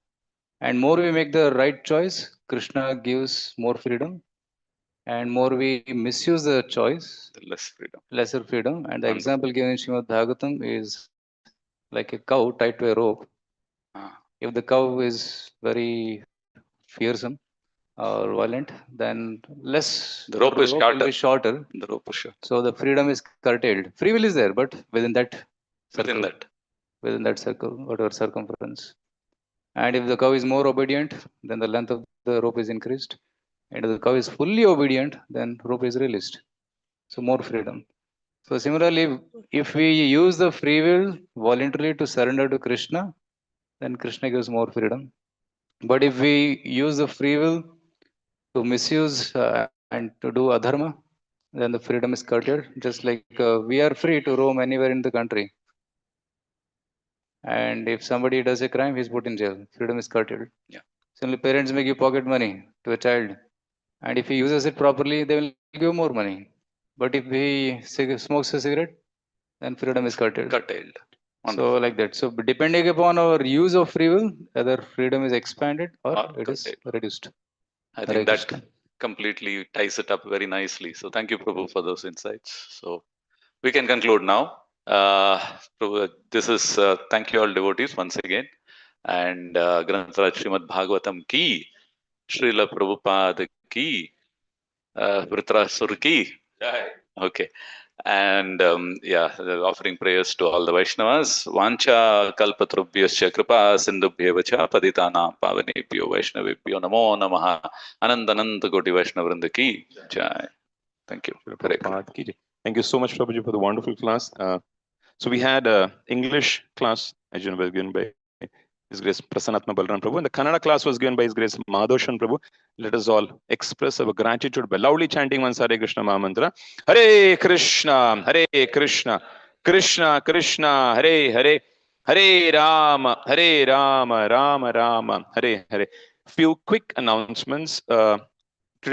And more we make the right choice, Krishna gives more freedom, and more we misuse the choice, The less freedom. lesser freedom. And the Wonderful. example given in Srimad Bhagavatam is like a cow tied to a rope. Ah. If the cow is very fearsome or violent, then The rope is will be shorter. The rope is short. So the freedom is curtailed. Free will is there, but within that Within circle, that. within that circle, whatever circumference. And if the cow is more obedient, then the length of the rope is increased. And if the cow is fully obedient, then rope is released. So more freedom. So similarly, if we use the free will voluntarily to surrender to Krishna, then Krishna gives more freedom. But if we use the free will to misuse and to do adharma, then the freedom is curtailed. Just like we are free to roam anywhere in the country. And if somebody does a crime, he's put in jail. Freedom is curtailed. Yeah. Similarly, parents may give pocket money to a child. And if he uses it properly, they will give more money. But if he smokes a cigarette, then freedom is curtailed. Curtailed. So like that. So depending upon our use of free will, either freedom is expanded or it is reduced. I think that completely ties it up very nicely. So thank you, Prabhu, for those insights. So we can conclude now. Prabhu, this is thank you all devotees once again. And Granthara Srimad Bhagavatam ki, Srila Prabhupada ki, Vṛtrāsura ki. Okay. And offering prayers to all the Vaishnavas. Vancha kalpatrubhyascha kripa sindhubhyevacha paditanam pavanebhyo Vaishnavebhyo namo namaha. Anandananda Koti Vaishnavrinda ki jai. Thank you. Thank you so much, Prabhuji, for the wonderful class. So we had English class, as you know, was given by His Grace Prasannatma Balaram Prabhu, and the Kannada class was given by His Grace Madhoshan Prabhu. Let us all express our gratitude by loudly chanting once Hare Krishna Mahamantra. Hare Krishna, Krishna Krishna, Hare Hare, Hare Rama, Rama Rama, Hare Hare. Few quick announcements.